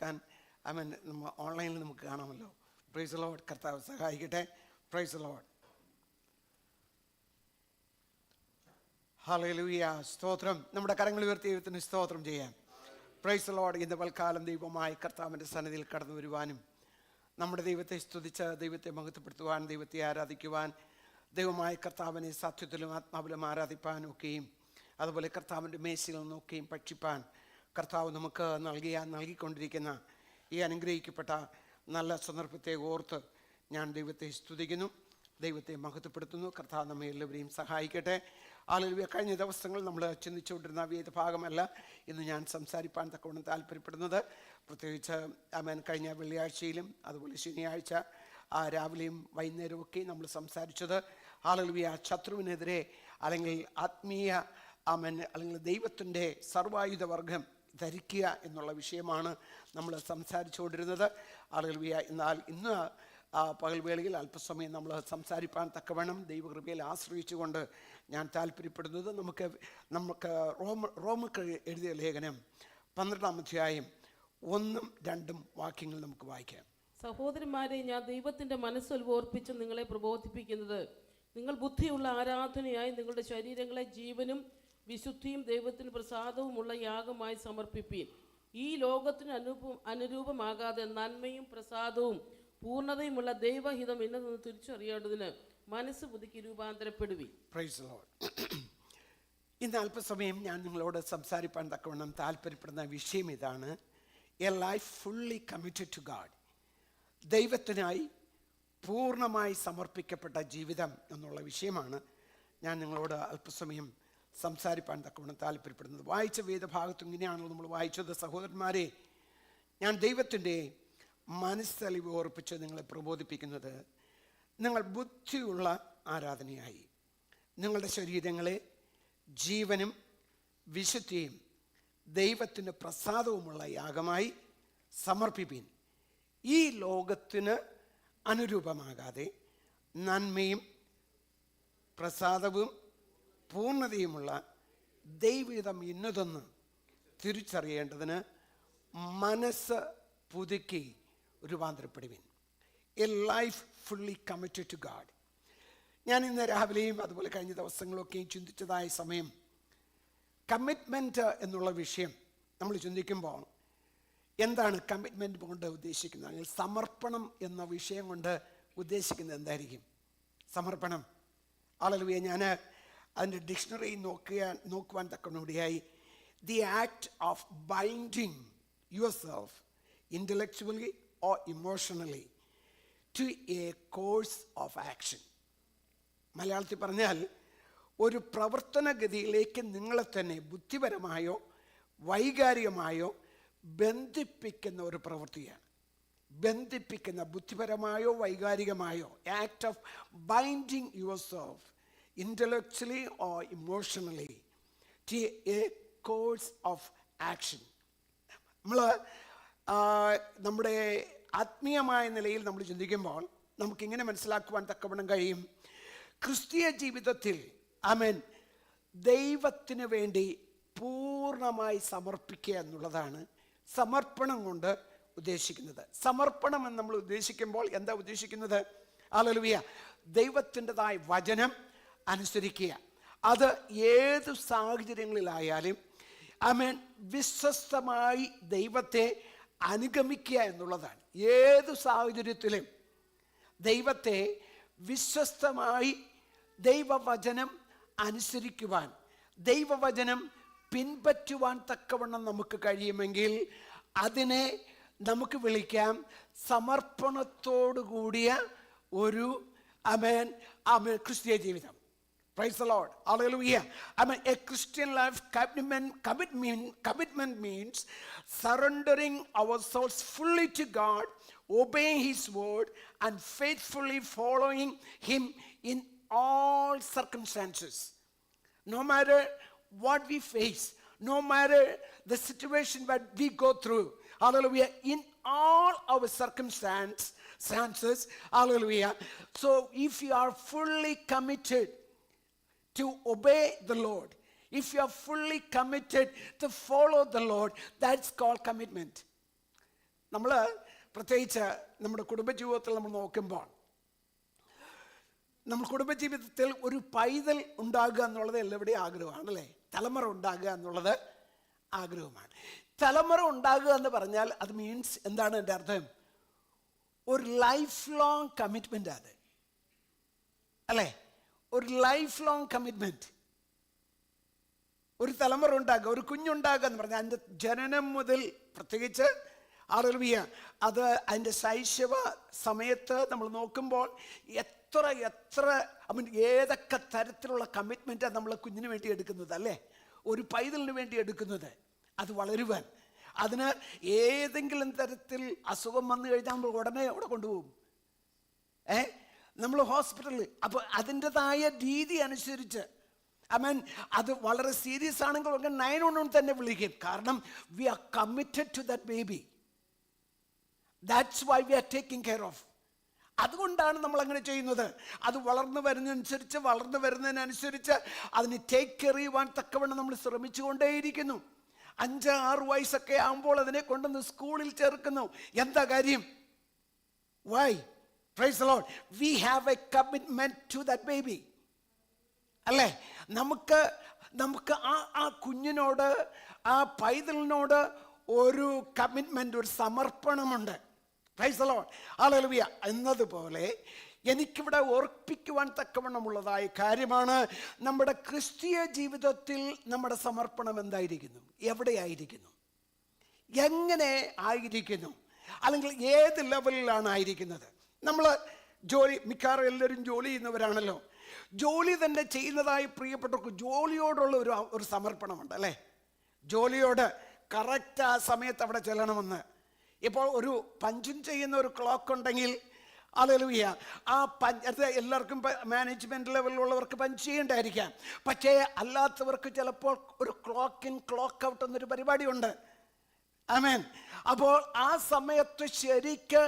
കേൾക്കാൻ നമ്മൾ ഓൺലൈനിൽ നമുക്ക് കാണാമല്ലോ. Price the Lord. കർത്താവ് സഹായിക്കട്ടെ. Price the Lord. ഹല്ലേലൂയ. സ്തോത്രം. നമ്മുടെ കരങ്ങൾ ഉയർത്തി ദൈവത്തിന് സ്തോത്രം ചെയ്യാം. Price the Lord. ഇന്ന് പൽക്കാലം ദൈവമായ കർത്താവിൻ്റെ സന്നിധിയിൽ കടന്നു വരുവാനും നമ്മുടെ ദൈവത്തെ സ്തുതിച്ച് ദൈവത്തെ മഹത്വപ്പെടുത്തുവാൻ, ദൈവത്തെ ആരാധിക്കുവാൻ, ദൈവമായ കർത്താവിനെ സത്യത്തിലും ആത്മാവിലും ആരാധിപ്പാനും ഒക്കെയും, അതുപോലെ കർത്താവിൻ്റെ മേശയിൽ നോക്കുകയും ഭക്ഷിപ്പാൻ കർത്താവ് നമുക്ക് നൽകിക്കൊണ്ടിരിക്കുന്ന ഈ അനുഗ്രഹിക്കപ്പെട്ട നല്ല സന്ദർഭത്തെ ഓർത്ത് ഞാൻ ദൈവത്തെ സ്തുതിക്കുന്നു, ദൈവത്തെ മഹത്വപ്പെടുത്തുന്നു. കർത്താവ് നമ്മെ എല്ലാവരെയും സഹായിക്കട്ടെ. ഹല്ലേലൂയ. കഴിഞ്ഞ ദിവസങ്ങൾ നമ്മൾ ചിന്തിച്ചുകൊണ്ടിരുന്ന വേദഭാഗമല്ല ഇന്ന് ഞാൻ സംസാരിപ്പാൻ തക്കവണ്ണം താല്പര്യപ്പെടുന്നത്. പ്രത്യേകിച്ച് കഴിഞ്ഞ വെള്ളിയാഴ്ചയിലും അതുപോലെ ശനിയാഴ്ച രാവിലെയും വൈകുന്നേരവും ഒക്കെ നമ്മൾ സംസാരിച്ചത് ഹല്ലേലൂയ ശത്രുവിനെതിരെ അല്ലെങ്കിൽ ആത്മീയ അല്ലെങ്കിൽ ദൈവത്തിൻ്റെ സർവായുധവർഗം ധരിക്കുക എന്നുള്ള വിഷയമാണ് നമ്മൾ സംസാരിച്ചുകൊണ്ടിരുന്നത്. ഹല്ലേലൂയ. എന്നാൽ ഇന്ന് പകൽവേളയിൽ അല്പസമയം നമ്മൾ സംസാരിപ്പാൻ തക്കവണ്ണം ദൈവകൃപയിൽ ആശ്രയിച്ചുകൊണ്ട് ഞാൻ താല്പര്യപ്പെടുന്നത് നമുക്ക് റോമർക്ക് എഴുതിയ ലേഖനം 12-ാം അധ്യായം 1-2 വാക്യങ്ങൾ നമുക്ക് വായിക്കാം. സഹോദരന്മാരെ, ഞാൻ ദൈവത്തിൻ്റെ മനസ്സൊൽവോർപ്പിച്ച് നിങ്ങളെ പ്രബോധിപ്പിക്കുന്നത്, നിങ്ങൾ ബുദ്ധിയുള്ള ആരാധനയായി നിങ്ങളുടെ ശരീരങ്ങളെ ജീവനും വിശുദ്ധിയും ദൈവത്തിന് പ്രസാദവുമുള്ള യാഗമായി സമർപ്പിപ്പീൻ. ഈ ലോകത്തിന് അനുരൂപമാകാതെ നന്മയും പ്രസാദവും പൂർണ്ണതയുമുള്ള ദൈവഹിതം എന്നതെന്ന് തിരിച്ചറിയേണ്ടതിന് മനസ്സ് പുതുക്കി രൂപാന്തരപ്പെടുവി. Price the Lord. ഇന്ന് അല്പസമയം ഞാൻ നിങ്ങളോട് സംസാരിപ്പാൻ തക്കവണ്ണം താല്പര്യപ്പെടുന്ന വിഷയം ഇതാണ്: a life fully committed to God. ദൈവത്തിനായി പൂർണ്ണമായി സമർപ്പിക്കപ്പെട്ട ജീവിതം എന്നുള്ള വിഷയമാണ് ഞാൻ നിങ്ങളോട് അല്പസമയം സംസാരിപ്പാൻ തക്കവണ്ണം താല്പര്യപ്പെടുന്നത്. വായിച്ച വേദഭാഗത്തും ഇങ്ങനെയാണല്ലോ നമ്മൾ വായിച്ചത്: സഹോദരന്മാരെ, ഞാൻ ദൈവത്തിൻ്റെ മനസ്സലിവ് ഓർപ്പിച്ച് നിങ്ങളെ പ്രബോധിപ്പിക്കുന്നത്, നിങ്ങൾ ബുദ്ധിയുള്ള ആരാധനയായി നിങ്ങളുടെ ശരീരങ്ങളെ ജീവനും വിശുദ്ധിയും ദൈവത്തിന് പ്രസാദവുമുള്ള യാഗമായി സമർപ്പിപ്പീൻ. ഈ ലോകത്തിന് അനുരൂപമാകാതെ നന്മയും പ്രസാദവും പൂർണ്ണതയുമുള്ള ദൈവഹിതം ഇന്നതെന്ന് തിരിച്ചറിയേണ്ടതിന് മനസ്സ് പുതുക്കി രൂപാന്തരപ്പെടുവിൻ. A life fully committed to God. ഞാൻ ഇന്ന് രാവിലെയും അതുപോലെ കഴിഞ്ഞ ദിവസങ്ങളൊക്കെയും ചിന്തിച്ചതായ സമയം കമ്മിറ്റ്മെൻറ്റ് എന്നുള്ള വിഷയം നമ്മൾ ചിന്തിക്കുമ്പോൾ എന്താണ് കമ്മിറ്റ്മെൻറ്റ് കൊണ്ട് ഉദ്ദേശിക്കുന്നത്, അല്ലെങ്കിൽ സമർപ്പണം എന്ന വിഷയം കൊണ്ട് ഉദ്ദേശിക്കുന്നത് എന്തായിരിക്കും? സമർപ്പണം. ഹല്ലേലൂയ. ഞാൻ അതിൻ്റെ ഡിക്ഷണറി നോക്കുവാൻ തക്കനോടിയായി the act of binding yourself intellectually or emotionally to a course of action. മലയാളത്തിൽ പറഞ്ഞാൽ ഒരു പ്രവർത്തനഗതിയിലേക്ക് നിങ്ങളെ തന്നെ ബുദ്ധിപരമായോ വൈകാരികമായോ ബന്ധിപ്പിക്കുന്ന ഒരു പ്രവൃത്തിയാണ്. ബന്ധിപ്പിക്കുന്ന, ബുദ്ധിപരമായോ വൈകാരികമായോ, act of binding yourself intellectually or emotionally to a course of action. നമ്മുടെ ആത്മീയമായ നിലയിൽ നമ്മൾ ചിന്തിക്കുമ്പോൾ നമുക്കിങ്ങനെ മനസ്സിലാക്കുവാൻ തക്കവണ്ണം കഴിയും: ക്രിസ്തീയ ജീവിതത്തിൽ ദൈവത്തിന് വേണ്ടി പൂർണ്ണമായി സമർപ്പിക്കുക എന്നുള്ളതാണ് സമർപ്പണം കൊണ്ട് ഉദ്ദേശിക്കുന്നത്. സമർപ്പണം എന്ന് നമ്മൾ ഉദ്ദേശിക്കുമ്പോൾ എന്താ ഉദ്ദേശിക്കുന്നത്? ഹല്ലേലൂയ. ദൈവത്തിൻ്റെതായ വചനം അനുസരിക്കുക. അത് ഏതു സാഹചര്യങ്ങളിലായാലും വിശ്വസ്തമായി ദൈവത്തെ അനുഗമിക്കുക എന്നുള്ളതാണ്. ഏതു സാഹചര്യത്തിലും ദൈവത്തെ വിശ്വസ്തമായി ദൈവവചനം അനുസരിക്കുവാൻ, ദൈവവചനം പിൻപറ്റുവാൻ തക്കവണ്ണം നമുക്ക് കഴിയുമെങ്കിൽ അതിനെ നമുക്ക് വിളിക്കാം സമർപ്പണത്തോടു കൂടിയ ഒരു ക്രിസ്തീയ ജീവിതം. Praise the Lord. Hallelujah. A Christian life commitment means surrendering ourselves fully to God, obeying His word, and faithfully following Him in all circumstances. No matter what we face, no matter the situation that we go through, hallelujah, in all our circumstances, hallelujah. So if you are fully committed to obey the Lord, if you are fully committed to follow the Lord, that's called commitment. നമ്മൾ പ്രത്യേകിച്ച് നമ്മുടെ കുടുംബജീവിതത്തിൽ നമ്മൾ നോക്കുമ്പോൾ, നമ്മൾ കുടുംബജീവിതത്തിൽ ഒരു പൈതൽ ഉണ്ടാകുക എന്നുള്ളത് എല്ലാവരുടെയും ആഗ്രഹമാണ് അല്ലേ? തലമുറ ഉണ്ടാകുക എന്നുള്ളത് ആഗ്രഹമാണ്. തലമുറ ഉണ്ടാകുക എന്ന് പറഞ്ഞാൽ അത് മീൻസ് എന്താണ് എൻ്റെ അർത്ഥം? ഒരു ലൈഫ് ലോങ് കമ്മിറ്റ്മെൻ്റ് അത് അല്ലേ? ഒരു ലൈഫ് ലോങ് കമ്മിറ്റ്മെൻറ്റ്. ഒരു തലമുറ ഉണ്ടാകുക, ഒരു കുഞ്ഞുണ്ടാകുക എന്ന് പറഞ്ഞാൽ അതിൻ്റെ ജനനം മുതൽ, പ്രത്യേകിച്ച് ഹല്ലേലൂയ, അത് അതിൻ്റെ ശൈശവ സമയത്ത് നമ്മൾ നോക്കുമ്പോൾ എത്ര ഏതൊക്കെ തരത്തിലുള്ള കമ്മിറ്റ്മെൻറ്റാണ് നമ്മൾ കുഞ്ഞിന് വേണ്ടി എടുക്കുന്നത് അല്ലേ? ഒരു പൈതലിന് വേണ്ടി എടുക്കുന്നത്. അത് വളരുവാൻ, അതിന് ഏതെങ്കിലും തരത്തിൽ അസുഖം വന്നു കഴിഞ്ഞാൽ നമ്മൾ ഉടനെ അവിടെ കൊണ്ടുപോകും. നമ്മൾ ഹോസ്പിറ്റലിൽ. അപ്പോൾ അതിൻ്റെതായ രീതി അനുസരിച്ച് അത് വളരെ സീരിയസ് ആണെങ്കിൽ 911 തന്നെ വിളിക്കും. കാരണം we are committed to that baby. That's why we are taking care of. അതുകൊണ്ടാണ് നമ്മൾ അങ്ങനെ ചെയ്യുന്നത്. അത് വളർന്നു വരുന്നതിനനുസരിച്ച് അതിന് ടേക്ക് കെയർ ചെയ്യുവാൻ തക്കവണ്ണം നമ്മൾ ശ്രമിച്ചുകൊണ്ടേയിരിക്കുന്നു. 5-6 വയസ്സൊക്കെ ആകുമ്പോൾ അതിനെ കൊണ്ടുവന്ന് സ്കൂളിൽ ചേർക്കുന്നു. എന്താ കാര്യം? Why? Praise the Lord. We have a commitment to that baby അല്ലേ? നമുക്ക് ആ കുഞ്ഞിനോട്, ആ പൈതലിനോട് ഒരു കമ്മിറ്റ്മെന്റ്, ഒരു സമർപ്പണമുണ്ട്. Praise the Lord. ഹല്ലേലൂയ. എന്നതുപോലെ എനിക്കിവിടെ ഓർപ്പിക്കുവാൻ തക്കവണ്ണമുള്ളതായ കാര്യമാണ് നമ്മുടെ ക്രിസ്തീയ ജീവിതത്തിൽ നമ്മുടെ സമർപ്പണം എന്തായിരിക്കുന്നു, എവിടെയായിരിക്കുന്നു, എങ്ങനെ ആയിരിക്കുന്നു, അല്ലെങ്കിൽ ഏത് ലെവലിലാണ് ആയിരിക്കുന്നത്. നമ്മൾ മിക്കവാറും എല്ലാവരും ജോലി ചെയ്യുന്നവരാണല്ലോ. ജോലി തന്നെ ചെയ്യുന്നതായി പ്രിയപ്പെട്ടവർക്ക് ജോലിയോടുള്ള ഒരു സമർപ്പണമുണ്ട് അല്ലേ? ജോലിയോട് കറക്റ്റ് ആ സമയത്ത് അവിടെ ചെല്ലണമെന്ന്. ഇപ്പോൾ ഒരു പഞ്ചിങ് ചെയ്യുന്ന ഒരു ക്ലോക്ക് ഉണ്ടെങ്കിൽ ഹല്ലേലൂയ, ആ അത് എല്ലാവർക്കും മാനേജ്മെൻറ്റ് ലെവലിലുള്ളവർക്ക് പഞ്ച് ചെയ്യേണ്ടായിരിക്കാം. പക്ഷേ അല്ലാത്തവർക്ക് ചിലപ്പോൾ ഒരു ക്ലോക്ക് ഇൻ ക്ലോക്ക് ഔട്ട് എന്നൊരു പരിപാടിയുണ്ട്. ആമേൻ. അപ്പോൾ ആ സമയത്ത് ശരിക്ക്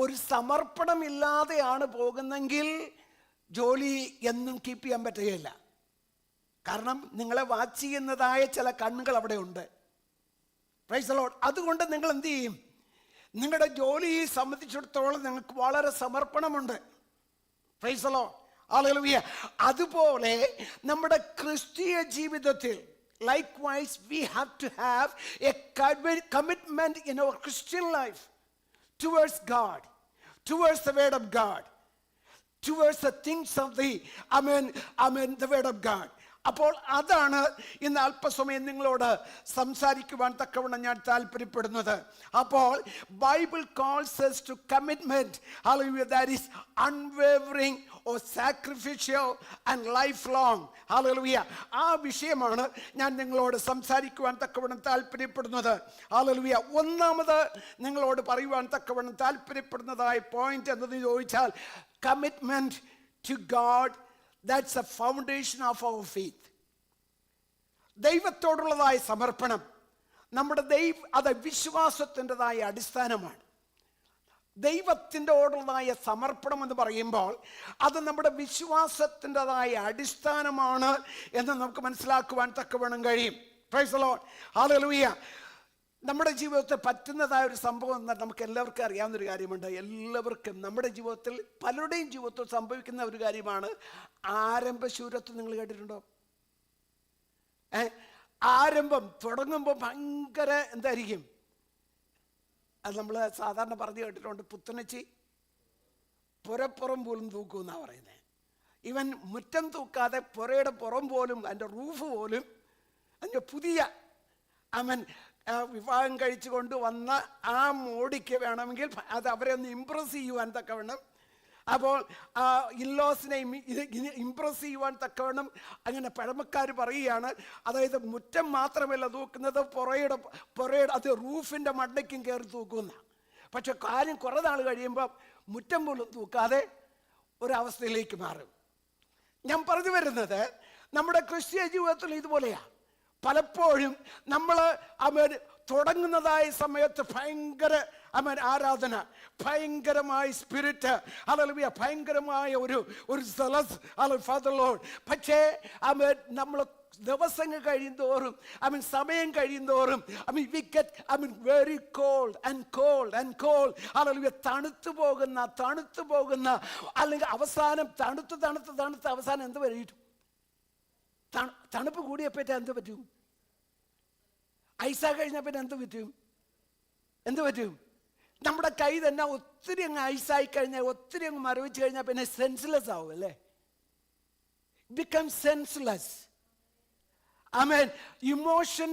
ഒരു സമർപ്പണമില്ലാതെയാണ് പോകുന്നെങ്കിൽ ജോലി എന്നും കീപ്പ് ചെയ്യാൻ പറ്റുകയില്ല. കാരണം നിങ്ങളെ വാച്ച് ചെയ്യുന്നതായ ചില കണ്ണുകൾ അവിടെ ഉണ്ട്. Praise the Lord. അതുകൊണ്ട് നിങ്ങൾ എന്ത് ചെയ്യും? നിങ്ങളുടെ ജോലിയെ സംബന്ധിച്ചിടത്തോളം നിങ്ങൾക്ക് വളരെ സമർപ്പണമുണ്ട്. Praise the Lord. ഹല്ലേലൂയ. അതുപോലെ നമ്മുടെ ക്രിസ്തീയ ജീവിതത്തിൽ likewise we have to have a commitment in our Christian life towards God, towards the word of God, towards the things of the the word of God. അപ്പോൾ അതാണ് ഇന്ന് അല്പസമയം നിങ്ങളോട് സംസാരിക്കുവാൻ തക്കവണ്ണം ഞാൻ താല്പര്യപ്പെടുന്നത്. അപ്പോൾ Bible calls us to commitment, hallelujah, that is unwavering or sacrificial and lifelong. hallelujah. ആ വിഷയമാണ് ഞാൻ നിങ്ങളോട് സംസാരിക്കുവാൻ തക്കവണ്ണം താല്പര്യപ്പെടുന്നത്. hallelujah. ഒന്നാമത് നിങ്ങളോട് പറയുവാൻ തക്കവണ്ണം താല്പര്യപ്പെടുന്നതായ പോയിന്റ് എന്തെന്ന് ചോദിച്ചാൽ, commitment to God. That's the foundation of our faith. ദൈവത്തോടുള്ളതായ സമർപ്പണം അത് വിശ്വാസത്തിൻ്റെതായ അടിസ്ഥാനമാണ്. ദൈവത്തിൻ്റെയോടുള്ളതായ സമർപ്പണം എന്ന് പറയുമ്പോൾ അത് നമ്മുടെ വിശ്വാസത്തിൻ്റെതായ അടിസ്ഥാനമാണ് എന്ന് നമുക്ക് മനസ്സിലാക്കുവാൻ തക്കവണ്ണം കഴിയും. Price the Lord. ഹല്ലേലൂയ. നമ്മുടെ ജീവിതത്തിൽ പറ്റുന്നതായ ഒരു സംഭവം എന്നാൽ നമുക്ക് എല്ലാവർക്കും അറിയാവുന്നൊരു കാര്യമുണ്ട്. എല്ലാവർക്കും നമ്മുടെ ജീവിതത്തിൽ, പലരുടെയും ജീവിതത്തിൽ സംഭവിക്കുന്ന ഒരു കാര്യമാണ് ആരംഭശൂരത്വം. നിങ്ങൾ കേട്ടിട്ടുണ്ടോ? ആരംഭം തുടങ്ങുമ്പോൾ ഭയങ്കര എന്തായിരിക്കും? അത് നമ്മൾ സാധാരണ പറഞ്ഞു കേട്ടിട്ടുണ്ട്, പുത്തനച്ചി പുരപ്പുറം പോലും തൂക്കുമെന്നാണ് പറയുന്നത്. ഇവൻ മുറ്റം തൂക്കാതെ പുരയുടെ പുറം പോലും, അതിൻ്റെ റൂഫ് പോലും, അതിൻ്റെ പുതിയ വിവാഹം കഴിച്ചു കൊണ്ടുവന്ന ആ മോടിക്ക് വേണമെങ്കിൽ അത് അവരെ ഒന്ന് ഇംപ്രസ് ചെയ്യുവാൻ തക്കവണ്ണം, അപ്പോൾ ഇൻലോസിനെ ഇംപ്രസ് ചെയ്യുവാൻ തക്കവണ്ണം അങ്ങനെ പഴമക്കാർ പറയുകയാണ്. അതായത് മുറ്റം മാത്രമല്ല തൂക്കുന്നത്, പുറയുടെ അത് റൂഫിൻ്റെ മണ്ടയ്ക്കും കയറി തൂക്കുന്ന. പക്ഷെ കാര്യം കുറേ നാൾ കഴിയുമ്പോൾ മുറ്റം പോലും തൂക്കാതെ ഒരവസ്ഥയിലേക്ക് മാറും. ഞാൻ പറഞ്ഞു വരുന്നത് നമ്മുടെ ക്രിസ്തീയ ജീവിതത്തിൽ ഇതുപോലെയാണ്. പലപ്പോഴും നമ്മൾ തുടങ്ങുന്നതായ സമയത്ത് ഭയങ്കര ആരാധന, ഭയങ്കരമായ സ്പിരിറ്റ്, ഹല്ലേലൂയ, ഭയങ്കരമായ ഒരു സെലസ്, ഹല്ലേലൂയ, ഫാദർ ലോർഡ്. പക്ഷേ നമ്മൾ ദിവസങ്ങൾ കഴിയുന്തോറും സമയം കഴിയുന്തോറും we get very cold and cold and cold. Hallelujah. തണുത്തു പോകുന്ന അല്ലെങ്കിൽ അവസാനം തണുത്ത് അവസാനം എന്ത് വരും? തണുപ്പ് കൂടിയപ്പറ്റ എന്ത് പറ്റും? ഐസാ കഴിഞ്ഞ പിന്നെ എന്ത് പറ്റും? നമ്മുടെ കൈ തന്നെ ഒത്തിരി അങ്ങ് ഐസായി കഴിഞ്ഞാൽ, ഒത്തിരി അങ്ങ് മരവിച്ച് കഴിഞ്ഞാൽ പിന്നെ സെൻസ്ലെസ് ആവും അല്ലേ? Become senseless. ഇമോഷൻ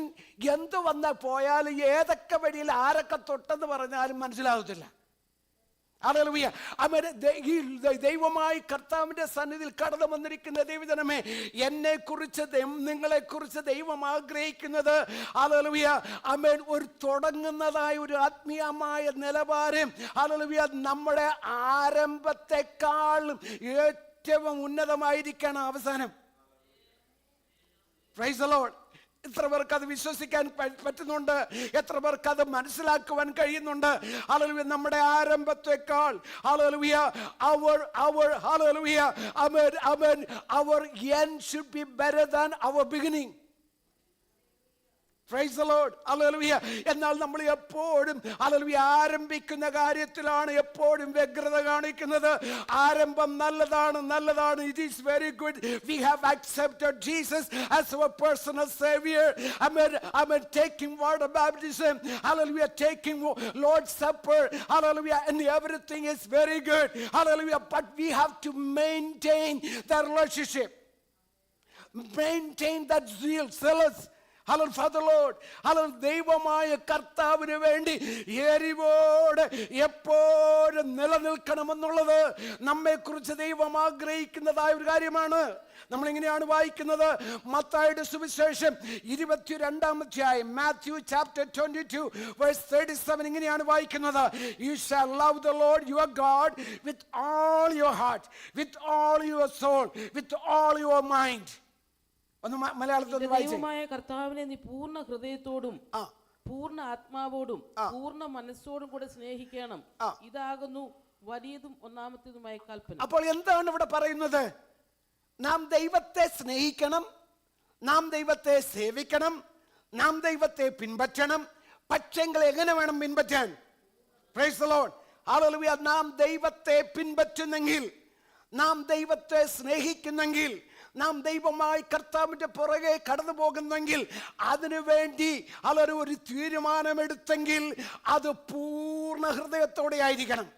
എന്ത് വന്നാൽ പോയാലും ഏതൊക്കെ വഴിയിൽ ആരൊക്കെ തൊട്ടെന്ന് പറഞ്ഞാലും മനസ്സിലാകത്തില്ല. ഹല്ലേലൂയ. ദൈവമായി കർത്താവിന്റെ സന്നിധിയിൽ കടന്നു വന്നിരിക്കുന്ന ദൈവജനമേ, എന്നെക്കുറിച്ച് നിങ്ങളെക്കുറിച്ച് ദൈവം ആഗ്രഹിക്കുന്നത് ഹല്ലേലൂയ ഒരു തുടങ്ങുന്നതായ ഒരു ആത്മീയമായ നിലവാരം ഹല്ലേലൂയ നമ്മുടെ ആരംഭത്തെക്കാൾ ഏറ്റവും ഉന്നതമായിരിക്കണം അവസാനം. Price the Lord. എത്ര പേർക്ക് അത് വിശ്വസിക്കാൻ പറ്റുന്നുണ്ട്? എത്ര പേർക്ക് അത് മനസ്സിലാക്കുവാൻ കഴിയുന്നുണ്ട്? ഹല്ലേലൂയ. നമ്മുടെ ആരംഭത്തെക്കാൾ hallelujah our end should be better than our beginning. Praise the Lord. Hallelujah. എന്നാൽ നമ്മൾ എപ്പോഴും ഹല്ലേലൂയ ആരംഭിക്കുന്ന കാര്യത്തിലാണ് എപ്പോഴും വ്യഗ്രത കാണിക്കുന്നത്. ആരംഭം നല്ലതാണ്. It is very good. We have accepted Jesus as our personal savior. Taking water baptism. Hallelujah. Taking Lord's Supper. Hallelujah. And everything is very good. Hallelujah. But we have to maintain the relationship. Maintain that zealous. Hallelujah for the Lord. Hallelujah. ദൈവമായ കർത്താവിന് വേണ്ടി എരിവോടെ എപ്പോഴും നിലനിൽക്കണമെന്നുള്ളത് നമ്മെക്കുറിച്ച് ദൈവം ആഗ്രഹിക്കുന്നതായ ഒരു കാര്യമാണ്. നമ്മളിങ്ങനെയാണ് വായിക്കുന്നത്. മത്തായിയുടെ സുവിശേഷം 22-ാം അധ്യായം, Matthew chapter 22 verse 37 ഇങ്ങനെയാണ് വായിക്കുന്നത്. You shall love the Lord your God with all your heart, with all your soul, with all your mind. ദൈവമായ കർത്താവിനെ നീ പൂർണ്ണ ഹൃദയത്തോടും പൂർണ്ണ ആത്മാവോടും പൂർണ്ണ മനസ്സോടും കൂടെ സ്നേഹിക്കണം. ഇതാകുന്നു വലിയതും ഒന്നാമത്തേതുമായ കൽപ്പന. അപ്പോൾ എന്താണ് ഇവിടെ പറയുന്നത്? നാം ദൈവത്തെ സ്നേഹിക്കണം, നാം ദൈവത്തെ സേവിക്കണം, നാം ദൈവത്തെ പിൻപറ്റണം. പക്ഷെങ്കിൽ എങ്ങനെ വേണം പിൻപറ്റാൻ? Praise the Lord. ഹല്ലേലൂയ. നാം ദൈവത്തെ പിൻപറ്റുന്നെങ്കിൽ, നാം ദൈവത്തെ സ്നേഹിക്കുന്നെങ്കിൽ, നാം ദൈവമായി കർത്താവിന്റെ പുറകെ കടന്നു പോകുന്നെങ്കിൽ, അതിനുവേണ്ടി ഒരു തീരുമാനമെടുത്തെങ്കിൽ അത് പൂർണ്ണ ഹൃദയത്തോടെ ആയിരിക്കണം.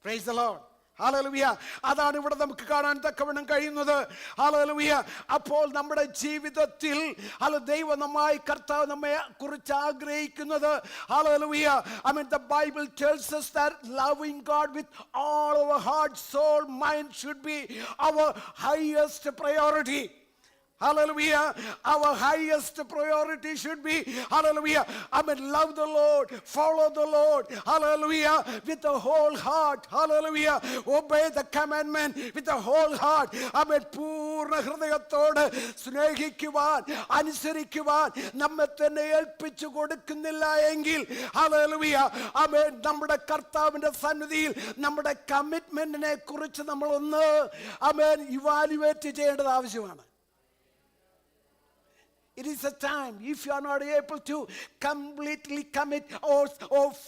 Price the Lord. ഹല്ലേലൂയ. അതാണ് ഇവിടെ നമുക്ക് കാണാൻ തക്കവണ്ണം കഴിയുന്നത്. ഹല്ലേലൂയ. അപ്പോൾ നമ്മുടെ ജീവിതത്തിൽ ദൈവം നമ്മായി കർത്താവ് നമ്മെ കുറിച്ച് ആഗ്രഹിക്കുന്നത് hallelujah. The Bible tells us that loving God with all our heart, soul, mind should be our highest priority. Hallelujah. Our highest priority should be, hallelujah, love the Lord, follow the Lord, hallelujah, with the whole heart, hallelujah, obey the commandment with the whole heart. പൂർണ്ണ ഹൃദയത്തോട് സ്നേഹിക്കുവാൻ, അനുസരിക്കുവാൻ നമ്മെ തന്നെ ഏൽപ്പിച്ചു കൊടുക്കുന്നില്ല എങ്കിൽ hallelujah നമ്മുടെ കർത്താവിന്റെ സന്നിധിയിൽ നമ്മുടെ കമ്മിറ്റ്മെന്റിനെ കുറിച്ച് നമ്മൾ ഒന്ന് ഇവാലുവേറ്റ് ചെയ്യേണ്ടത് ആവശ്യമാണ്. It is a time, if you are not able to completely commit or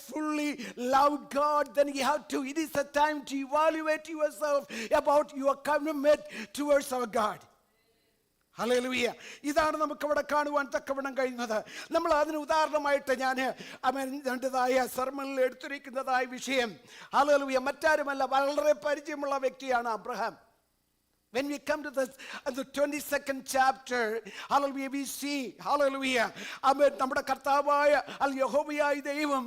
fully love God, then you have to, it is a time to evaluate yourself about your commitment towards our God. Hallelujah. ഇതാണ് നമുക്ക് ഇവിടെ കാണുവാൻ തക്കവണ്ണം കഴിയുന്നത്. നമ്മൾ അതിന് ഉദാഹരണമായിട്ട് ഞാൻ രണ്ടതായ സർമണിൽ എടുത്തിരിക്കുന്നതായ വിഷയം ഹല്ലേലൂയ മറ്റാരുമല്ല, വളരെ പരിചയമുള്ള വ്യക്തിയാണ് Abraham. When we come to the 22nd chapter, hallelujah, we see, hallelujah, നമ്മുടെ കർത്താവായ യഹോവയായ ദൈവം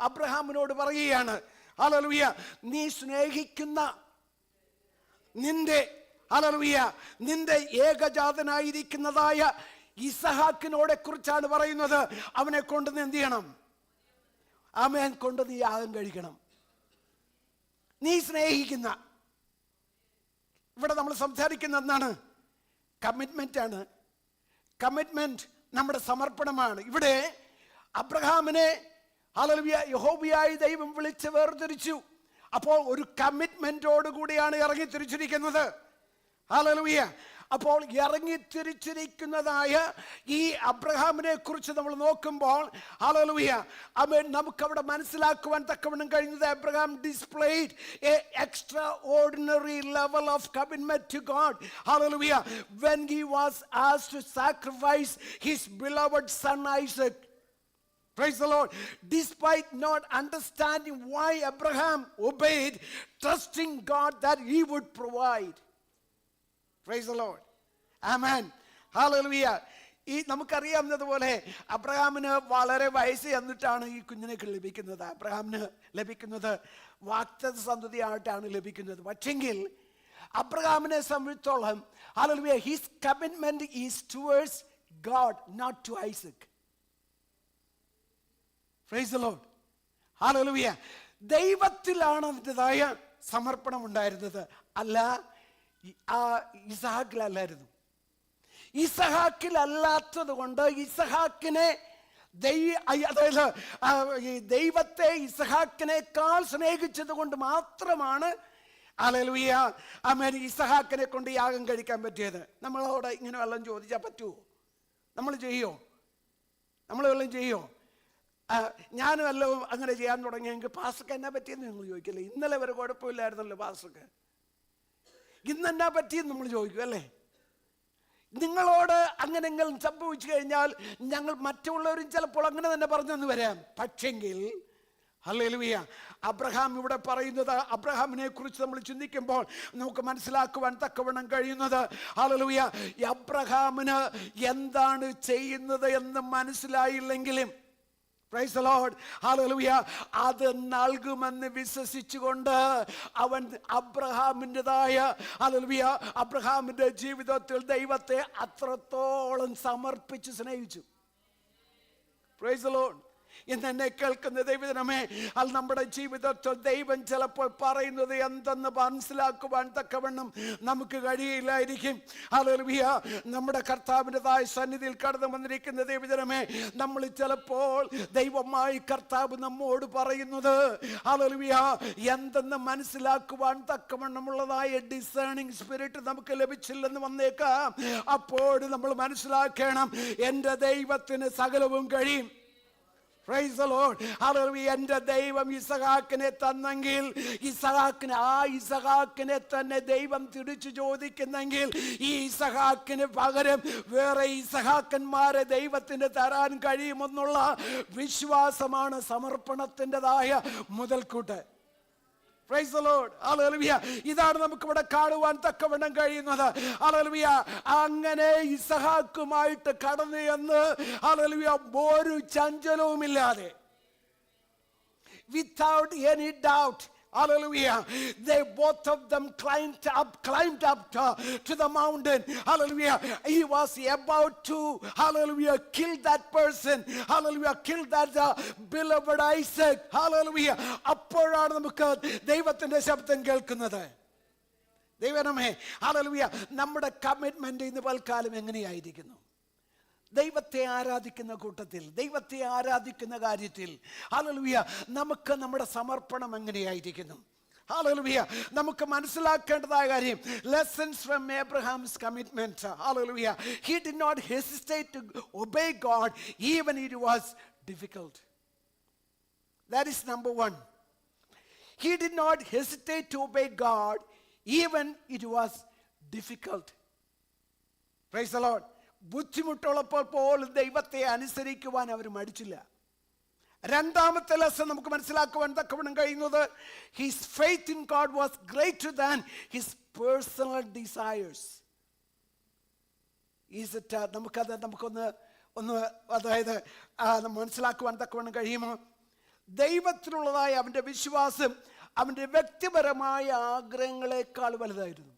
അബ്രഹാമിനോട് പറയുകയാണ്, ഹല്ലേലൂയ, നീ സ്നേഹിക്കുന്ന നിന്റെ ഏകജാതനായിരിക്കുന്നതായ ഇസഹാക്കിനോടെ കുറിച്ചാണ് പറയുന്നത്. അവനെ കൊണ്ട് നീ എന്ത് ചെയ്യണം? കൊണ്ട് നീ യാഗം കഴിക്കണം. നീ സ്നേഹിക്കുന്ന, ഇവിടെ നമ്മൾ സംസാരിക്കുന്ന എന്താണ്? കമ്മിറ്റ്മെന്റ് ആണ്. കമ്മിറ്റ്മെന്റ് നമ്മുടെ സമർപ്പണമാണ്. ഇവിടെ അബ്രഹാമിനെ ഹല്ലേലൂയ യഹോവയായ ദൈവം വിളിച്ച് വേർതിരിച്ചു. അപ്പോൾ ഒരു കമ്മിറ്റ്മെന്റോട് കൂടിയാണ് ഇറങ്ങി തിരിച്ചിരിക്കുന്നത്. ഹല്ലേലൂയ. അപ്പോൾ ഇറങ്ങിത്തിരിച്ചിരിക്കുന്നതായ ഈ അബ്രഹാമിനെ കുറിച്ച് നമ്മൾ നോക്കുമ്പോൾ ഹല്ലേലൂയ ആമേൻ, നമുക്കവിടെ മനസ്സിലാക്കുവാൻ തക്കവണ്ണം കഴിയുന്നത് Abraham displayed a extraordinary level of commitment to God. Hallelujah, when he was asked to sacrifice his beloved son Isaac. Praise the Lord. Despite not understanding why Abraham obeyed, trusting God that he would provide. Praise the Lord. Amen. Hallelujah. ഈ നമുക്കറിയാവുന്നതുപോലെ അബ്രഹാമിന് വളരെ വയസ്സ് എന്നിട്ടാണ് ഈ കുഞ്ഞിനെ ലഭിക്കുന്നത്. അബ്രഹാമിന് ലഭിക്കുന്നത് വാഗ്ദത്ത സന്തതിയായിട്ടാണ് ലഭിക്കുന്നത്. പക്ഷെങ്കിൽ അബ്രഹാമിനെ സംബന്ധിച്ചോളം ഹല്ലേലൂയ, his commitment is towards God, not to Isaac. Praise the Lord. ഹല്ലേലൂയ. ദൈവത്തിലാണ് അതിൻ്റെതായ സമർപ്പണം ഉണ്ടായിരുന്നത്, അല്ല ഇസഹാക്കിലല്ലായിരുന്നു. ഇസഹാക്കിലല്ലാത്തത് കൊണ്ട് ഇസഹാക്കിനെ അതായത് ദൈവത്തെ ഇസഹാക്കിനേക്കാൾ സ്നേഹിച്ചത് കൊണ്ട് മാത്രമാണ് ഹല്ലേലൂയ ആമേൻ ഇസഹാക്കിനെ കൊണ്ട് യാഗം കഴിക്കാൻ പറ്റിയത്. നമ്മളോട് ഇങ്ങനെ വല്ലതും ചോദിച്ചാൽ പറ്റുമോ? നമ്മൾ ചെയ്യോ? നമ്മൾ വല്ലതും ചെയ്യോ? ഞാൻ വല്ലതും അങ്ങനെ ചെയ്യാൻ തുടങ്ങിയെങ്കിൽ പാസ്റ്റർക്ക് എന്നാ പറ്റിയെന്ന് നിങ്ങൾ ചോദിക്കില്ലേ? ഇന്നലെ വരെ കുഴപ്പമില്ലായിരുന്നല്ലോ പാസ്റ്റർക്ക്, ഇന്നെന്നാ പറ്റിയെന്ന് നമ്മൾ ചോദിക്കും അല്ലേ? നിങ്ങളോട് അങ്ങനെങ്കിലും സംഭവിച്ചു കഴിഞ്ഞാൽ ഞങ്ങൾ മറ്റുള്ളവരും ചിലപ്പോൾ അങ്ങനെ തന്നെ പറഞ്ഞെന്ന് വരാം. പക്ഷെങ്കിൽ ഹല്ലേലൂയ, അബ്രഹാം ഇവിടെ പറയുന്നത്, അബ്രഹാമിനെ കുറിച്ച് നമ്മൾ ചിന്തിക്കുമ്പോൾ നമുക്ക് മനസ്സിലാക്കുവാൻ തക്കവണ്ണം കഴിയുന്നത് ഹല്ലേലൂയ, അബ്രഹാമിന് എന്താണ് ചെയ്യുന്നത് എന്ന് മനസ്സിലായില്ലെങ്കിലും പ്രൈസ് ദി ലോർഡ് ഹല്ലേലൂയ, അത് നൽകുമെന്ന് വിശ്വസിച്ചുകൊണ്ട് അവൻ അബ്രഹാമിൻ്റെതായ ഹല്ലേലൂയ അബ്രഹാമിൻ്റെ ജീവിതത്തിൽ ദൈവത്തെ അത്രത്തോളം സമർപ്പിച്ച് സ്നേഹിച്ചു. Price the Lord. ഇന്ന് എന്നെ കേൾക്കുന്ന ദൈവജനമേ, അത് നമ്മുടെ ജീവിതത്തിൽ ദൈവം ചിലപ്പോൾ പറയുന്നത് എന്തെന്ന് മനസ്സിലാക്കുവാൻ തക്കവണ്ണം നമുക്ക് കഴിയില്ലായിരിക്കും. ഹല്ലേലൂയ, നമ്മുടെ കർത്താവിൻ്റെതായ സന്നിധിയിൽ കടന്നു വന്നിരിക്കുന്ന ദൈവജനമേ, നമ്മൾ ചിലപ്പോൾ ദൈവമായി കർത്താവ് നമ്മോട് പറയുന്നത് ഹല്ലേലൂയ എന്തെന്ന് മനസ്സിലാക്കുവാൻ തക്കവണ്ണമുള്ളതായ ഡിസേണിംഗ് സ്പിരിറ്റ് നമുക്ക് ലഭിച്ചില്ലെന്ന് വന്നേക്കാം. അപ്പോൾ നമ്മൾ മനസ്സിലാക്കണം, എൻ്റെ ദൈവത്തിന് സകലവും കഴിയും. Praise the Lord. Hallelujah. എൻ്റെ ദൈവം ഇസഹാക്കിനെ തന്നെങ്കിൽ ഇസഹാക്കിനെ തന്നെ ദൈവം തിരിച്ചു ചോദിക്കുന്നെങ്കിൽ ഈ ഇസഹാക്കിന് പകരം വേറെ ഇസഹാക്കന്മാരെ ദൈവത്തിന് തരാൻ കഴിയുമെന്നുള്ള വിശ്വാസമാണ് സമർപ്പണത്തിൻ്റെതായ മുതൽക്കൂട്ട്. Praise the Lord. Hallelujah. ഇതാണ് നമുക്ക് ഇവിടെ കാണുവാൻ തക്കവണ്ണം കഴിയുന്നത്. ഹല്ലേലൂയ, അങ്ങനെ ഇസഹാക്കുമായിട്ട് കടന്നു എന്ന് ഹല്ലേലൂയ ഒരു ചഞ്ചലവുമില്ലാതെ, without any doubt. Hallelujah. They both of them climbed up to the mountain. Hallelujah. He was about to hallelujah kill that person. Hallelujah. Kill that beloved Isaac. Hallelujah. അപ്പോഴാണ് നമുക്ക് ദൈവത്തിന്റെ ശബ്ദം കേൾക്കുന്നത്. ദൈവമേ ഹല്ലേലൂയ, നമ്മുടെ കമ്മിറ്റ്മെന്റ് ഇന്ന് പൽക്കാലം എങ്ങനെയായിരിക്കുന്നു? ദൈവത്തെ ആരാധിക്കുന്ന കൂട്ടത്തിൽ, ദൈവത്തെ ആരാധിക്കുന്ന കാര്യത്തിൽ ഹല്ലേലൂയ നമുക്ക് നമ്മുടെ സമർപ്പണം എങ്ങനെയായിരിക്കുന്നു? ഹല്ലേലൂയ, നമുക്ക് മനസ്സിലാക്കേണ്ടതായ കാര്യം, lessons from Abraham's commitment. Hallelujah. He did not hesitate to obey God even it was difficult. That is number one. He did not hesitate to obey God even it was difficult. Praise the Lord. ബുദ്ധിമുട്ടുള്ളപ്പോൾ പോലും ദൈവത്തെ അനുസരിക്കുവാൻ അവർ മടിച്ചില്ല. രണ്ടാമത്തെ lesson നമുക്ക് മനസ്സിലാക്കുവാൻ തക്കവണ്ണം കഴിയുന്നത്, his faith in God was greater than his personal desires. നമുക്കൊന്ന് അതായത് മനസ്സിലാക്കുവാൻ തക്കവണ്ണം കഴിയുമോ? ദൈവത്തിലുള്ളതായ അവൻ്റെ വിശ്വാസം അവൻ്റെ വ്യക്തിപരമായ ആഗ്രഹങ്ങളെക്കാൾ വലുതായിരുന്നു.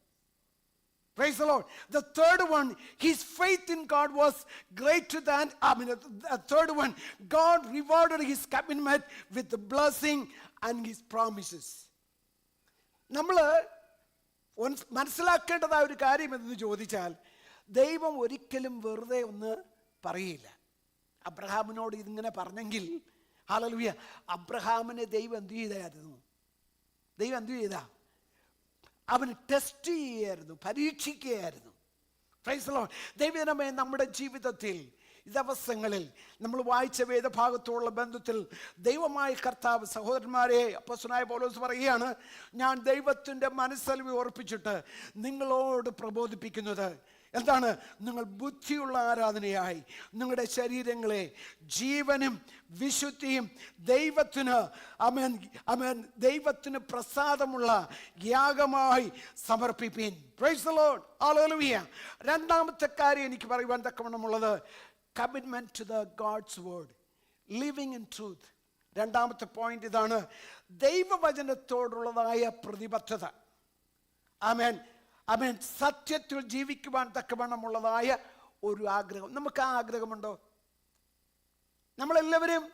Praise the Lord. The third one, his faith in God was greater than, the third one, God rewarded his commitment with the blessing and his promises. നമ്മൾ മനസ്സിലാക്കേണ്ടതായ ഒരു കാര്യം എന്ന് ചോദിച്ചാൽ, ദൈവം ഒരിക്കലും വെറുതെ ഒന്ന് പറയില്ല. അബ്രഹാമിനോട് ഇതിങ്ങനെ പറഞ്ഞെങ്കിൽ ഹല്ലേലൂയ, അബ്രഹാമിനെ ദൈവം എന്ത് ചെയ്തായിരുന്നു? ദൈവം എന്ത് ചെയ്താ? അവന് ടെസ്റ്റ് ചെയ്യായിരുന്നു, പരീക്ഷിക്കുകയായിരുന്നു. Price the Lord. ദൈവജനമേ, നമ്മുടെ ജീവിതത്തിൽ ഈ ദിവസങ്ങളിൽ നമ്മൾ വായിച്ച വേദഭാഗത്തോടുള്ള ബന്ധത്തിൽ ദൈവമായ കർത്താവ്, സഹോദരന്മാരെ, അപ്പോസ്തലനായ പൗലോസ് പറയുകയാണ്, ഞാൻ ദൈവത്തിൻ്റെ മനസ്സലിവ് ഓർപ്പിച്ചിട്ട് നിങ്ങളോട് പ്രബോധിപ്പിക്കുന്നത് എന്താണ്? നിങ്ങൾ ബുദ്ധിയുള്ള ആരാധനയായി നിങ്ങളുടെ ശരീരങ്ങളെ ജീവനും വിശുദ്ധിയും ദൈവത്തിന് ദൈവത്തിന് പ്രസാദമുള്ള യാഗമായി സമർപ്പിപ്പീൻ. Praise the Lord. ഹല്ലേലൂയ. രണ്ടാമത്തെ കാര്യം എനിക്ക് പറയുവാൻ തക്കവണ്ണമുള്ളത് commitment to the God's word, living in truth. രണ്ടാമത്തെ പോയിന്റ് ഇതാണ്, ദൈവവചനത്തോടുള്ളതായ പ്രതിബദ്ധത. ആമേൻ. ആമേൻ. സത്യത്തിൽ ജീവിക്കുവാൻ തക്കവണ്ണമുള്ളതായ ഒരു ആഗ്രഹം. നമുക്ക് ആ ആഗ്രഹമുണ്ടോ? നമ്മളെല്ലാവരും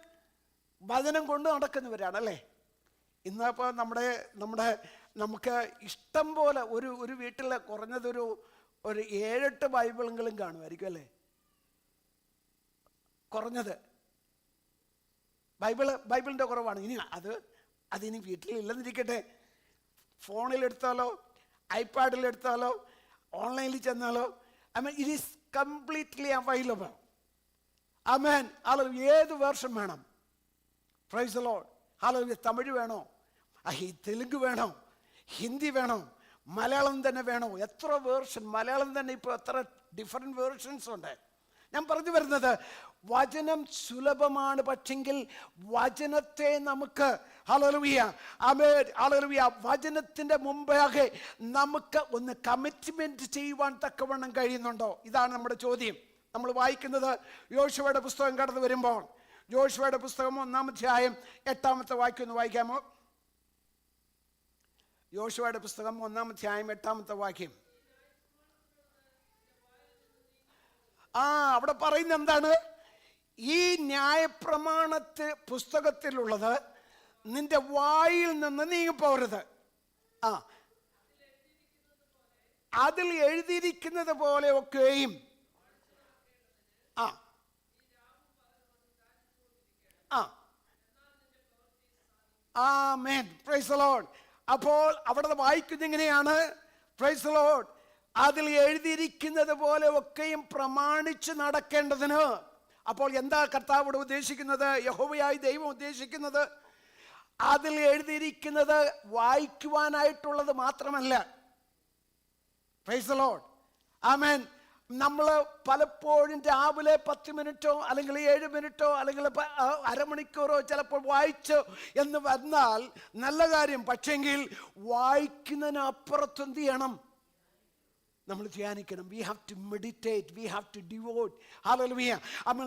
വചനം കൊണ്ട് നടക്കുന്നവരാണ് അല്ലേ? ഇന്നിപ്പോൾ നമുക്ക് ഇഷ്ടം പോലെ ഒരു വീട്ടിൽ കുറഞ്ഞതൊരു 7-8 ബൈബിളെങ്കിലും കാണുമായിരിക്കും അല്ലേ? കുറഞ്ഞത് ബൈബിളിൻ്റെ കുറവാണ്. ഇനി അതിനി വീട്ടിലില്ലെന്നിരിക്കട്ടെ, ഫോണിലെടുത്താലോ ഐപാഡിലെടുത്താലോ ഓൺലൈനിൽ ചെന്നാലോ ഇറ്റ് ഈസ് കംപ്ലീറ്റ്ലി അവൈലബിൾ. ആമേൻ. ഏത് വേർഷൻ വേണം? Price the Lord. Hallelujah. Tamil വേണോ? തെലുങ്ക് വേണോ? ഹിന്ദി വേണോ? മലയാളം തന്നെ വേണോ? എത്ര വേർഷൻ? മലയാളം തന്നെ ഇപ്പോൾ എത്ര ഡിഫറെൻറ്റ് വേർഷൻസ് ഉണ്ട്. ഞാൻ പറഞ്ഞു വരുന്നത്, വചനം സുലഭമാണ്, പക്ഷെങ്കിൽ വചനത്തെ നമുക്ക് ഹല്ലേലൂയ ആമേൻ ഹല്ലേലൂയ വചനത്തിൻ്റെ മുമ്പാകെ നമുക്ക് ഒന്ന് കമ്മിറ്റ്മെൻറ്റ് ചെയ്യുവാൻ തക്കവണ്ണം കഴിയുന്നുണ്ടോ? ഇതാണ് നമ്മുടെ ചോദ്യം. നമ്മൾ വായിക്കുന്നത് യോശുവയുടെ പുസ്തകം കടന്നു വരുമ്പോൾ, യോശുവയുടെ പുസ്തകം 1-ാം അധ്യായം 8-ാമത്തെ വാക്യം ഒന്ന് വായിക്കാമോ? യോശുവയുടെ പുസ്തകം 1-ാം അധ്യായം 8-ാമത്തെ വാക്യം. അവിടെ പറയുന്നത് എന്താണ്? ഈ ന്യായപ്രമാണത്തെ പുസ്തകത്തിലുള്ളത് നിന്റെ വായിൽ നിന്ന് നീങ്ങിപ്പോകരുത്. അതിൽ എഴുതിയിരിക്കുന്നത് പോലെ ഒക്കെയും ആമേൻ. Praise the Lord. അപ്പോൾ അവിടെ വായിക്കുന്നത് എങ്ങനെയാണ്? Price the Lord. അതിൽ എഴുതിയിരിക്കുന്നത് പോലെ ഒക്കെയും പ്രമാണിച്ച് നടക്കേണ്ടതിന്. അപ്പോൾ എന്താ കർത്താവ് ഉദ്ദേശിക്കുന്നത്? യഹോവയായി ദൈവം ഉദ്ദേശിക്കുന്നത് അതിൽ എഴുതിയിരിക്കുന്നത് വായിക്കുവാനായിട്ടുള്ളത് മാത്രമല്ല. Praise the Lord. ആമേൻ. നമ്മൾ പലപ്പോഴും രാവിലെ 10 മിനിറ്റോ അല്ലെങ്കിൽ 7 മിനിറ്റോ അല്ലെങ്കിൽ അരമണിക്കൂറോ ചിലപ്പോൾ വായിച്ചു എന്ന് വന്നാൽ നല്ല കാര്യം. പക്ഷെങ്കിൽ വായിക്കുന്നതിനപ്പുറത്ത് എന്ത് ചെയ്യണം? നമ്മൾ ധ്യാനിക്കണം. We have to meditate, we have to devote. ഹല്ലേലൂയ.